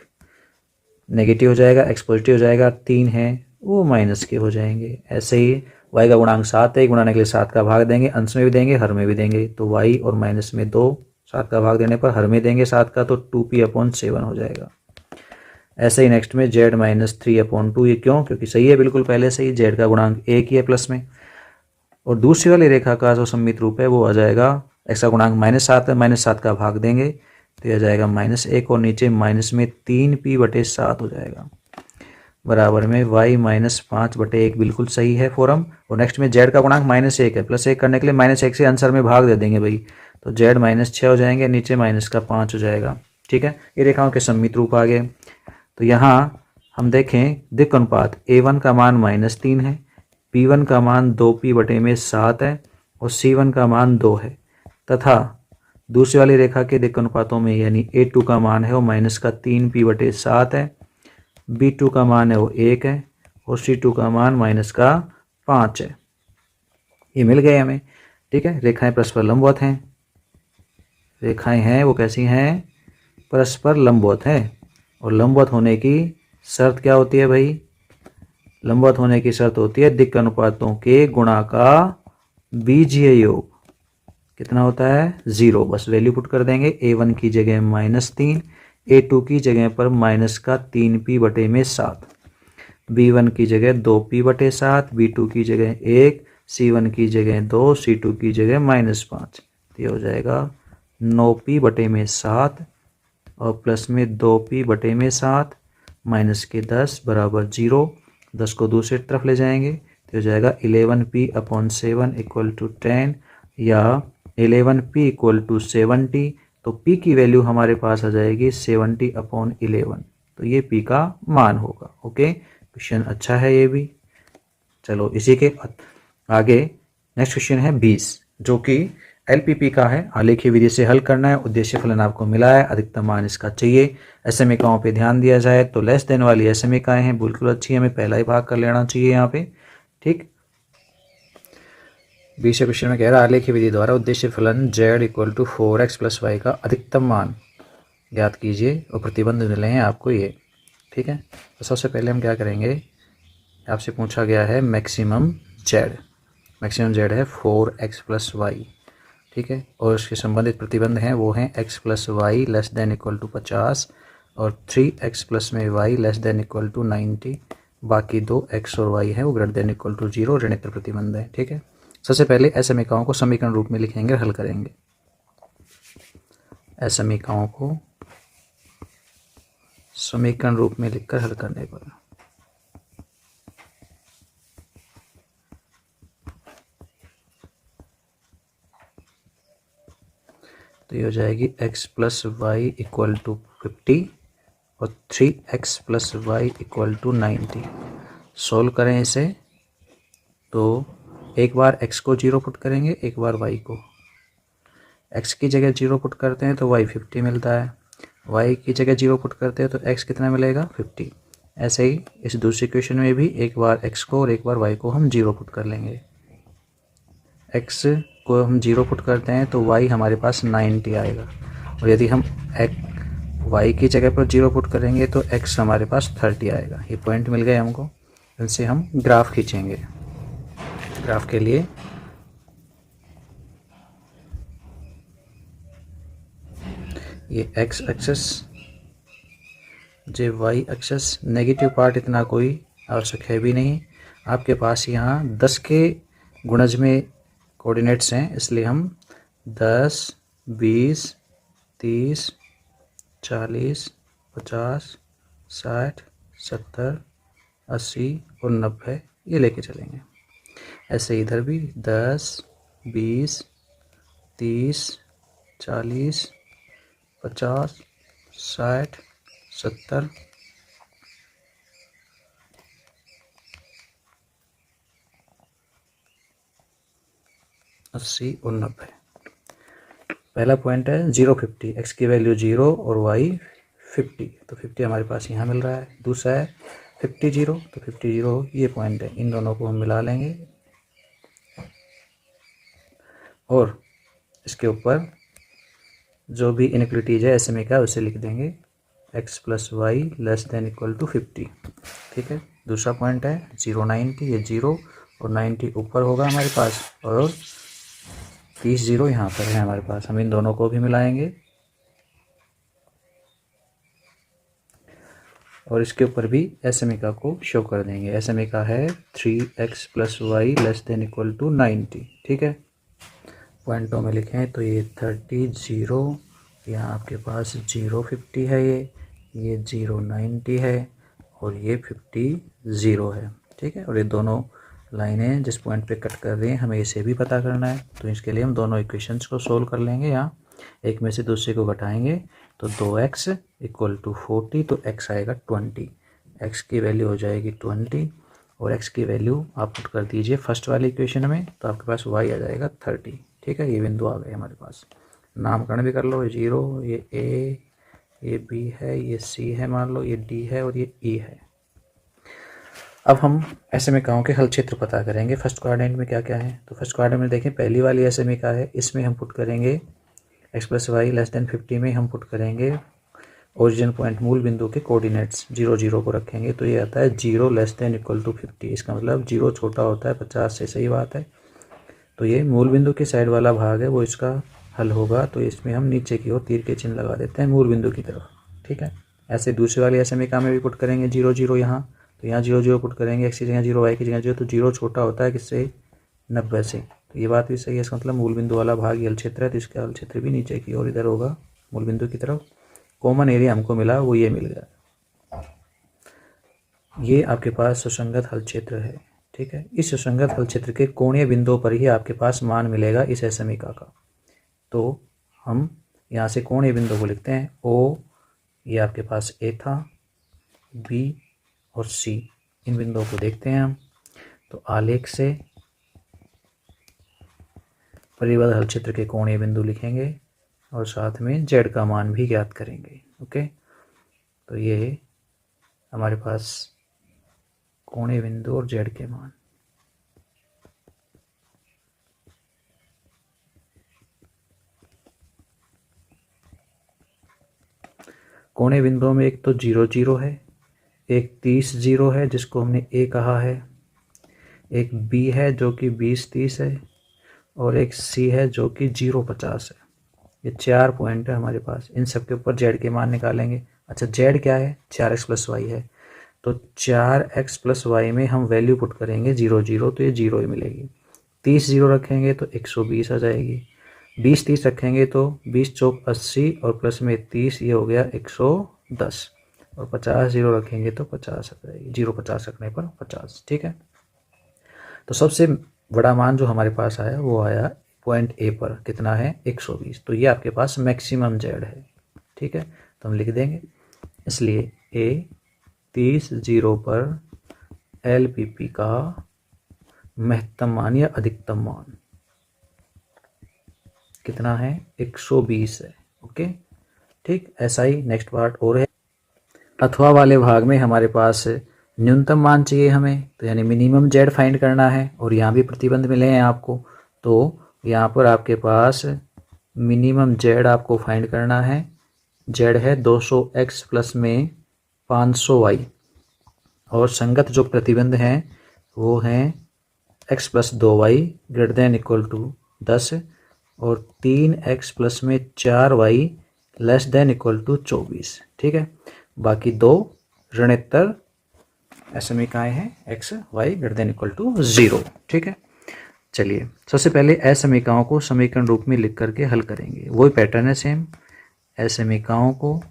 नेगेटिव हो जाएगा, x पॉजिटिव हो जाएगा, 3 है वो माइनस के हो जाएंगे। ऐसे ही y का गुणांक 7 है, गुणाने के लिए 7 का भाग देंगे, अंश में भी देंगे हर में भी देंगे, तो y और माइनस में 2, 7 का भाग देने पर हर में देंगे 7 का, तो 2p/7 हो जाएगा। ऐसे ही नेक्स्ट में z-3/2, ये क्यों, क्योंकि सही है बिल्कुल पहले से ही, z का गुणांक 1 ही है प्लस में। और दूसरी वाली रेखा का जो सममित रूप है वो आ जाएगा, x का गुणांक -7 है, -7 का भाग देंगे तो यह जाएगा -1 और नीचे माइनस में 3p/7 हो जाएगा, बराबर में y -5/1 बिल्कुल सही है फॉर्म। और नेक्स्ट में z का गुणांक -1 है, +1 करने के लिए -1 से आंसर में भाग दे देंगे भाई, तो z -6 हो जाएंगे, नीचे -5 हो जाएगा। ठीक है, ये रेखाओं के सममित रूप आ गए। तो यहाँ हम देखें दिक् अनुपात a1 का मान -3 है, b1 का मान 2p/7 है और C1 का मान 2 है तथा दूसरी वाली रेखा के दिक् अनुपातों में यानी A2 का मान है वो -3p/7 है, B2 का मान है वो 1 है और C2 का मान -5 है। ये मिल गए हमें। ठीक है, रेखाएं परस्पर लंबवत हैं। रेखाएं हैं वो कैसी हैं? परस्पर लंबवत हैं। और लंबवत होने की शर्त क्या होती है भाई? लंबवत होने की शर्त होती है दिक् अनुपातों के गुणा का बीजीय योग। कितना होता है? 0। बस वैल्यू पुट कर देंगे। A1 की जगह -3, A2 की जगह पर -3p/7, B1 की जगह 2p/7, B2 की जगह 1, C1 की जगह 2, C2 की जगह -5। ये हो जाएगा 9p/7 और प्लस में 2p/7 माइनस के 10 बराबर 0। 10 को दूसरी तरफ ले जाएंगे तो हो जाएगा 11p/7 = 10 या 11p = 70। तो p की वैल्यू हमारे पास आ जाएगी 70/11। तो ये p का मान होगा। ओके, क्वेश्चन अच्छा है ये भी। चलो इसी के आगे नेक्स्ट क्वेश्चन है 20 जो कि LPP का है। आलेखीय विधि से हल करना है। उद्देश्य फलन आपको मिला है, अधिकतम मान इसका चाहिए। SM इकाओं पे ध्यान दिया जाए तो लेस देन वाली SM इकाएँ हैं, बिल्कुल अच्छी, हमें पहला ही भाग कर लेना चाहिए यहाँ पे। ठीक, 20 क्वेश्चन में कह रहा है आलेखीय विधि द्वारा उद्देश्य फलन z = 4x + y का अधिकतम मान ज्ञात कीजिए और प्रतिबंध मिले हैं आपको ये। ठीक है, तो सबसे पहले हम क्या करेंगे, आपसे पूछा गया है मैक्सिमम z है 4x + y। ठीक है, और उसके संबंधित प्रतिबंध हैं वो हैं x + y <= 50 और 3x + में y <= 90। बाकी दो x और y है वो > 0 ऋणित्र प्रतिबंध है। ठीक है, सबसे पहले SM इकाओं को समीकरण रूप में लिखेंगे, हल करेंगे। SM इकाओं को समीकरण रूप में लिखकर हल करने पर तो ये हो जाएगी x + y = 50 और 3x + y = 90। सोल्व करें इसे तो एक बार x को 0 पुट करेंगे, एक बार y को। x की जगह 0 पुट करते हैं तो y 50 मिलता है, y की जगह 0 पुट करते हैं तो x कितना मिलेगा? 50। ऐसे ही इस दूसरी क्वेश्चन में भी एक बार x को और एक बार y को हम 0 पुट कर लेंगे। x को हम 0 पुट करते हैं तो y हमारे पास 90 आएगा और यदि हम y की जगह पर 0 पुट करेंगे तो x हमारे पास 30 आएगा। ये पॉइंट मिल गए हमको। इनसे हम ग्राफ खींचेंगे। ग्राफ के लिए ये x एक्सिस, ये y एक्सिस। नेगेटिव पार्ट इतना कोई आवश्यक है भी नहीं। आपके पास यहाँ 10 के गुणज में कोऑर्डिनेट्स हैं, इसलिए हम 10, 20, 30, 40, 50, 60, 70, 80 और 90 ये लेके चलेंगे। ऐसे इधर भी 10, 20, 30, 40, 50, 60, 70, 80 और 90। पहला पॉइंट है 0, 50। x की वैल्यू 0 और y 50, तो 50 हमारे पास यहाँ मिल रहा है। दूसरा है 50, 0, तो 50, 0 ये पॉइंट है। इन दोनों को हम मिला लेंगे और इसके ऊपर जो भी इनइक्वलिटीज है SMA का उसे लिख देंगे x + y <= 50। ठीक है, दूसरा पॉइंट है 0, 90। ये 0 और 90 ऊपर होगा हमारे पास और 30, 0 यहाँ पर है हमारे पास। हम इन दोनों को भी मिलाएंगे और इसके ऊपर भी SMA का को शो कर देंगे। SMA का है 3x + y <= 90। ठीक है, पॉइंटों में लिखें तो ये 30, 0, यहाँ आपके पास 0, 50 है, ये 0, 90 है और ये 50, 0 है। ठीक है, और ये दोनों लाइनें जिस पॉइंट पे कट कर रही हैं हमें इसे भी पता करना है। तो इसके लिए हम दोनों इक्वेशंस को सोल्व कर लेंगे। यहाँ एक में से दूसरे को घटाएंगे तो 2x = 40, तो x आएगा 20। x की वैल्यू हो जाएगी 20 और x की वैल्यू आप पुट कर दीजिए फर्स्ट वाली इक्वेशन में, तो आपके पास y आ जाएगा 30। ठीक है, ये बिंदु आ गए हमारे पास। नामकरण भी कर लो, 0, ये a, ये b है, ये c है मान लो, ये d है और ये e है। अब हम एसएमएकाओं के हल क्षेत्र पता करेंगे। फर्स्ट क्वाड्रेंट में क्या क्या है, तो फर्स्ट क्वाड्रेंट में देखें पहली वाली एसएमएका है, इसमें हम पुट करेंगे x + y < 50 में हम पुट करेंगे ओरिजिन पॉइंट मूल बिंदु के कोऑर्डिनेट्स 0 0 को रखेंगे, तो ये आता है 0 < = 50। इसका मतलब 0 छोटा होता है 50 से, सही बात है। तो ये मूल बिंदु के साइड वाला भाग है वो इसका हल होगा, तो इसमें हम नीचे की ओर तीर के चिन्ह लगा देते हैं मूल बिंदु की तरफ। ठीक है, ऐसे दूसरी वाली एसएमएका में भी पुट करेंगे 0 0 यहाँ, तो यहाँ 0 0 पुट करेंगे, x की जगह 0 y की जगह 0, तो 0 छोटा होता है किससे, 90 से। तो ये बात भी सही है, इसका मतलब मूल बिंदु वाला भाग ये हल क्षेत्र है, तो इसका हल क्षेत्र भी नीचे की ओर इधर होगा मूल बिंदु की तरफ। कॉमन एरिया हमको मिला वो ये मिल गया, ये आपके पास सुसंगत हल क्षेत्र है। ठीक है, इस सुसंगत हल क्षेत्र के कोणीय बिंदुओं पर ही आपके पास मान मिलेगा इस एसएमएका का। तो हम यहाँ से कोणीय बिंदु को लिखते हैं O, ये आपके पास A था, B और C, इन बिंदुओं को देखते हैं हम। तो आलेख से परिबद्ध हल क्षेत्र के कोणीय बिंदु लिखेंगे और साथ में Z का मान भी ज्ञात करेंगे। ओके, तो ये हमारे पास कोणीय बिंदु और Z के मान। कोणीय बिंदुओं में एक तो 0 0 है, एक 30 0 है जिसको हमने A कहा है, एक B है जो कि 20 30 है, और एक C है जो कि 0 50 है। ये 4 पॉइंट है हमारे पास, इन सब के ऊपर Z के मान निकालेंगे। अच्छा, Z क्या है, 4x + y है, तो 4x + y में हम वैल्यू पुट करेंगे 0 0, तो ये 0 ही मिलेगी। 30 0 रखेंगे तो 120 आ जाएगी, 20 30 रखेंगे तो 20 चौक 80 और प्लस में 30, ये हो गया 110, और 50 0 रखेंगे तो 50 आ जाएगी, 0 50 रखने पर 50। ठीक है, तो सबसे बड़ा मान जो हमारे पास आया वो आया पॉइंट ए पर, कितना है, 120। तो ये आपके पास मैक्सिमम Z है। ठीक है, तो हम लिख देंगे, इसलिए A 30 0 पर LPP का महत्तम मान या अधिकतम मान कितना है, 120 है। ओके, ठीक, ऐसा ही नेक्स्ट पार्ट और है। अथवा वाले भाग में हमारे पास न्यूनतम मान चाहिए हमें, तो यानी मिनिमम Z फाइंड करना है, और यहाँ भी प्रतिबंध मिले हैं आपको। तो यहाँ पर आपके पास मिनिमम Z आपको फाइंड करना है, Z है 200x प्लस में 500y, और संगत जो प्रतिबंध हैं वो हैं x + 2y > 10 और 3x प्लस में 4y < 24। ठीक है, बाकी दो ऋणोत्तर एसएमएकाएं हैं x y > 0। ठीक है, चलिए सबसे पहले असमीकाओं को समीकरण रूप में लिख करके हल करेंगे। वही पैटर्न है सेम, असमीकाओं को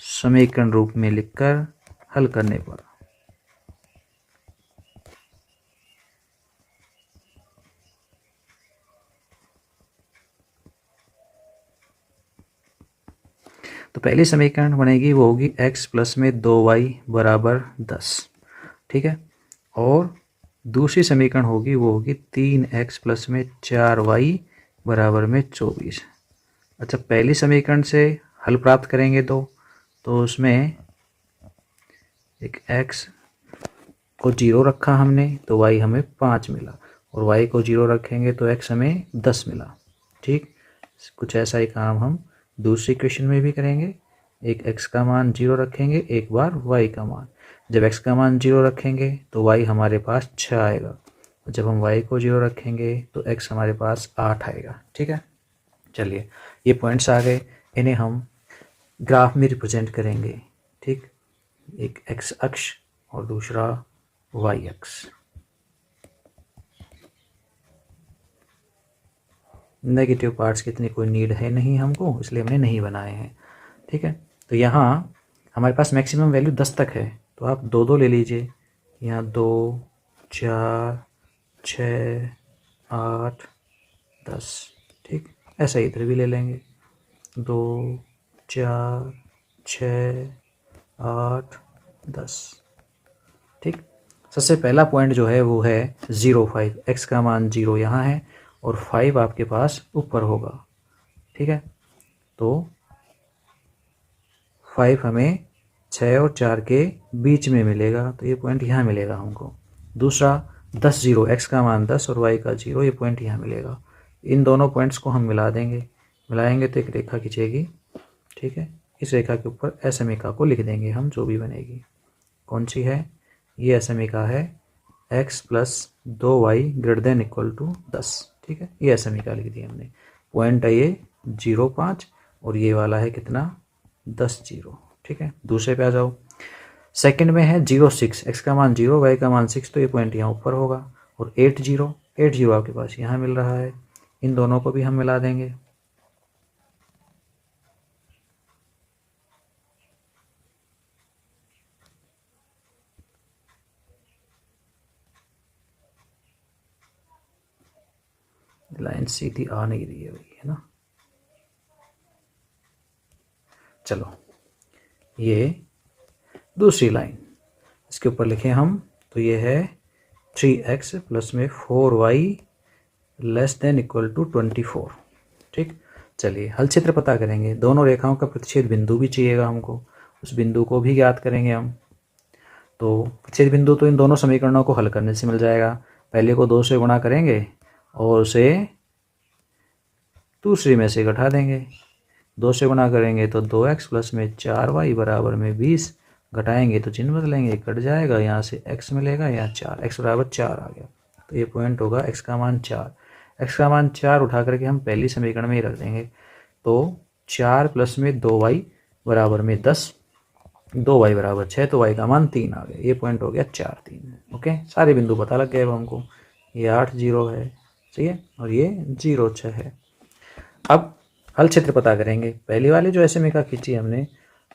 समीकरण रूप में लिखकर हल करने पर तो पहली समीकरण बनेगी वो होगी x प्लस में 2y बराबर 10। ठीक है, और दूसरी समीकरण होगी वो होगी 3x प्लस में 4y बराबर में 24। अच्छा, पहली समीकरण से हल प्राप्त करेंगे तो उसमें एक x को 0 रखा हमने तो y हमें 5 मिला, और y को 0 रखेंगे तो x हमें 10 मिला। ठीक, कुछ ऐसा ही काम हम दूसरी इक्वेशन में भी करेंगे। एक x का मान 0 रखेंगे, एक बार y का मान। जब x का मान 0 रखेंगे तो y हमारे पास 6 आएगा, और जब हम y को 0 रखेंगे तो x हमारे पास 8 आएगा। ठीक है, चलिए ये पॉइंट्स आ गए, इन्हें हम ग्राफ में रिप्रेजेंट करेंगे। ठीक, एक x अक्ष और दूसरा y अक्ष। नेगेटिव पार्ट्स की इतनी कोई नीड है नहीं हमको, इसलिए हमने नहीं बनाए हैं। ठीक है, तो यहाँ हमारे पास मैक्सिमम वैल्यू 10 तक है, तो आप 2 2 ले लीजिए। यहाँ 2 4 6 8 10। ठीक, ऐसा ही इधर भी ले लेंगे, 2 4 6 8 10। ठीक, सबसे पहला पॉइंट जो है वो है 0,5, x का मान 0 यहाँ है और 5 आपके पास ऊपर होगा, ठीक है। तो 5 हमें 6 और 4 के बीच में मिलेगा, तो ये पॉइंट यहाँ मिलेगा हमको। दूसरा 10 0, x का मान 10 और y का 0, ये पॉइंट यहाँ मिलेगा। इन दोनों पॉइंट्स को हम मिला देंगे, मिलाएंगे तो एक रेखा खींचेगी, ठीक है। इस रेखा के ऊपर असमीका को लिख देंगे हम, जो भी बनेगी। कौन सी है ये? असमीका है x plus 2y greater than equal to 10, ठीक है। ये असमीका लिख दी हमने। पॉइंट है ये 0,5 और ये वाला है कितना? 10 0, ठीक है। दूसरे पे आ जाओ। सेकंड में है 0,6, x का मान 0, y का मान 6, तो ये पॉइंट यहाँ ऊपर होगा। और 8 0 आपके पास यहाँ मिल रहा है, इन दोनों को भी हम मिला देंगे। लाइन सीधी आ नहीं रही है भाई, है ना। चलो ये दूसरी लाइन, इसके ऊपर लिखें हम, तो ये है 3x प्लस में 4y less than equal to 24, ठीक। चलिए हल क्षेत्र पता करेंगे। दोनों रेखाओं का प्रतिच्छेद बिंदु भी चाहिएगा हमको, उस बिंदु को भी ज्ञात करेंगे हम। तो प्रतिच्छेद बिंदु तो इन दोनों समीकरणों को हल करने से मिल जाएगा। पहले को 2 से गुणा करेंगे और उसे दूसरी में से घटा देंगे। 2 से गुणा करेंगे तो 2x प्लस में 4y बराबर में 20, घटाएंगे तो चिन्ह बदलेंगे, कट जाएगा, यहाँ से x मिलेगा, यहाँ 4, x बराबर 4 आ गया। तो ये पॉइंट होगा x का मान 4। x का मान 4 उठा करके हम पहली समीकरण में ही रख देंगे। तो 4 प्लस में 2y बराबर में 10, 2y बराबर 6, तो y का मान 3 आ गया। ये पॉइंट हो गया 4 3। ओके, सारे बिंदु पता लग गए अब हमको। ये 8 0 है, सही है, और ये 0 6 है। अब हल क्षेत्र पता करेंगे। पहली वाली जो असमीका खींची हमने,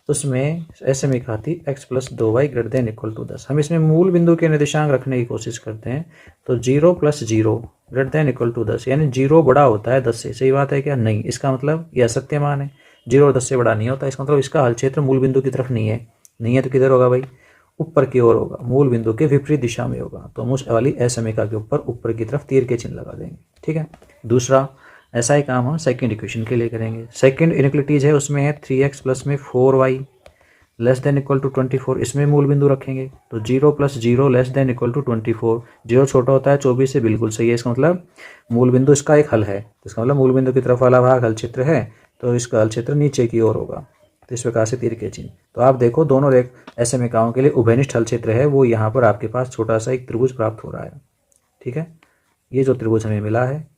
उसमें असमीका थी x plus 2y greater than equal to 10। हम इसमें मूल बिंदु के निर्देशांक रखने की कोशिश करते हैं। तो 0 plus 0 greater than equal to 10, यानी 0 बड़ा होता है 10 से। सही बात है क्या? नहीं, इसका मतलब यह असत्य मान है, 0 और 10 से बड़ा नहीं होता। इसका मतलब इसका हल क्षेत्र मूल बिंदु की तरफ नहीं है। नहीं है तो किधर होगा भाई? ऊपर की ओर होगा, मूल बिंदु के विपरीत दिशा में होगा। तो हम उस वाली असमीका के ऊपर की तरफ तीर के चिन्ह लगा देंगे, ठीक है। दूसरा ऐसा ही काम हम सेकंड इक्वेशन के लिए करेंगे। सेकंड इनइक्वालिटीज है, उसमें है 3x प्लस में 4y less than equal to 24, इसमें मूल बिंदु रखेंगे। तो 0 plus 0 less than equal to 24, 0 छोटा होता है 24 से, बिल्कुल सही है। इसका मतलब मूल बिंदु इसका एक हल है, इसका मतलब मूल बिंदु की तरफ वाला भाग हल क्षेत्र है, तो इसका हल क्षेत्र नीचे की ओर होगा। तो इस प्रकार से तीर के चिन्ह। तो आप देखो दोनों असमीकाओं के लिए उभयनिष्ठ हल क्षेत्र है, वो यहाँ पर आपके पास छोटा सा एक त्रिभुज प्राप्त हो रहा है, ठीक है। ये जो त्रिभुज हमें मिला है,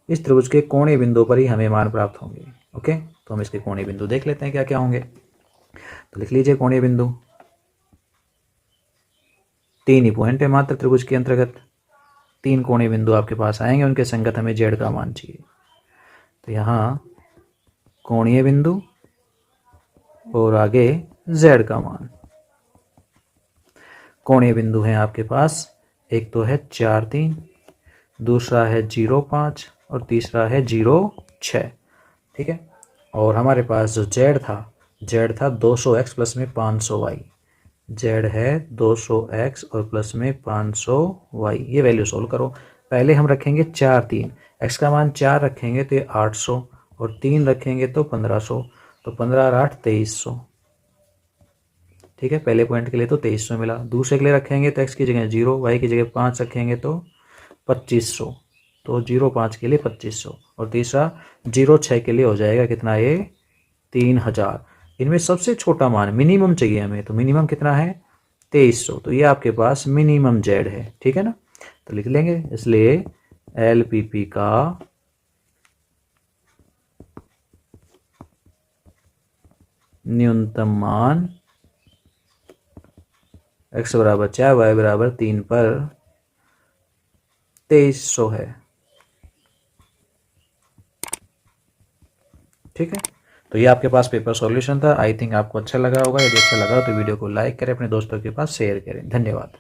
इस त्रिभुज के कोणीय बिंदु पर ही हमें मान प्राप्त होंगे। ओके, तो हम इसके कोणीय बिंदु देख लेते हैं क्या क्या होंगे। तो लिख लीजिए कोणीय बिंदु। 3 ही पॉइंट है मात्र त्रिभुज के अंतर्गत, 3 कोणीय बिंदु आपके पास आएंगे, उनके संगत हमें z का मान चाहिए। तो यहाँ कोणीय बिंदु और आगे z का मान। कोणीय बिंदु है आपके पास, एक तो है 4 3, दूसरा है 0 5 और तीसरा है 0 6, ठीक है। और हमारे पास जो z था 200x प्लस में 500y, z है 200x और प्लस में 500y। ये वैल्यू सोल्व करो। पहले हम रखेंगे 4 3, x का मान 4 रखेंगे तो ये 800 और 3 रखेंगे तो 1500, तो 15 और 8 2300, ठीक है। पहले पॉइंट के लिए तो 2300 मिला। दूसरे के लिए रखेंगे तो x की जगह 0, y की जगह 5 रखेंगे तो 2500, तो 0 5 के लिए 2500, और तीसरा 0 6 के लिए हो जाएगा कितना? ये 3000। इनमें सबसे छोटा मान मिनिमम चाहिए हमें, तो मिनिमम कितना है? 2300। तो ये आपके पास मिनिमम z है, ठीक है ना। तो लिख लेंगे, इसलिए LPP का न्यूनतम मान x बराबर 4 y बराबर 3 पर 2300 है, ठीक है। तो ये आपके पास पेपर सॉल्यूशन था। आई थिंक आपको अच्छा लगा होगा। यदि अच्छा लगा तो वीडियो को लाइक करें, अपने दोस्तों के पास शेयर करें। धन्यवाद।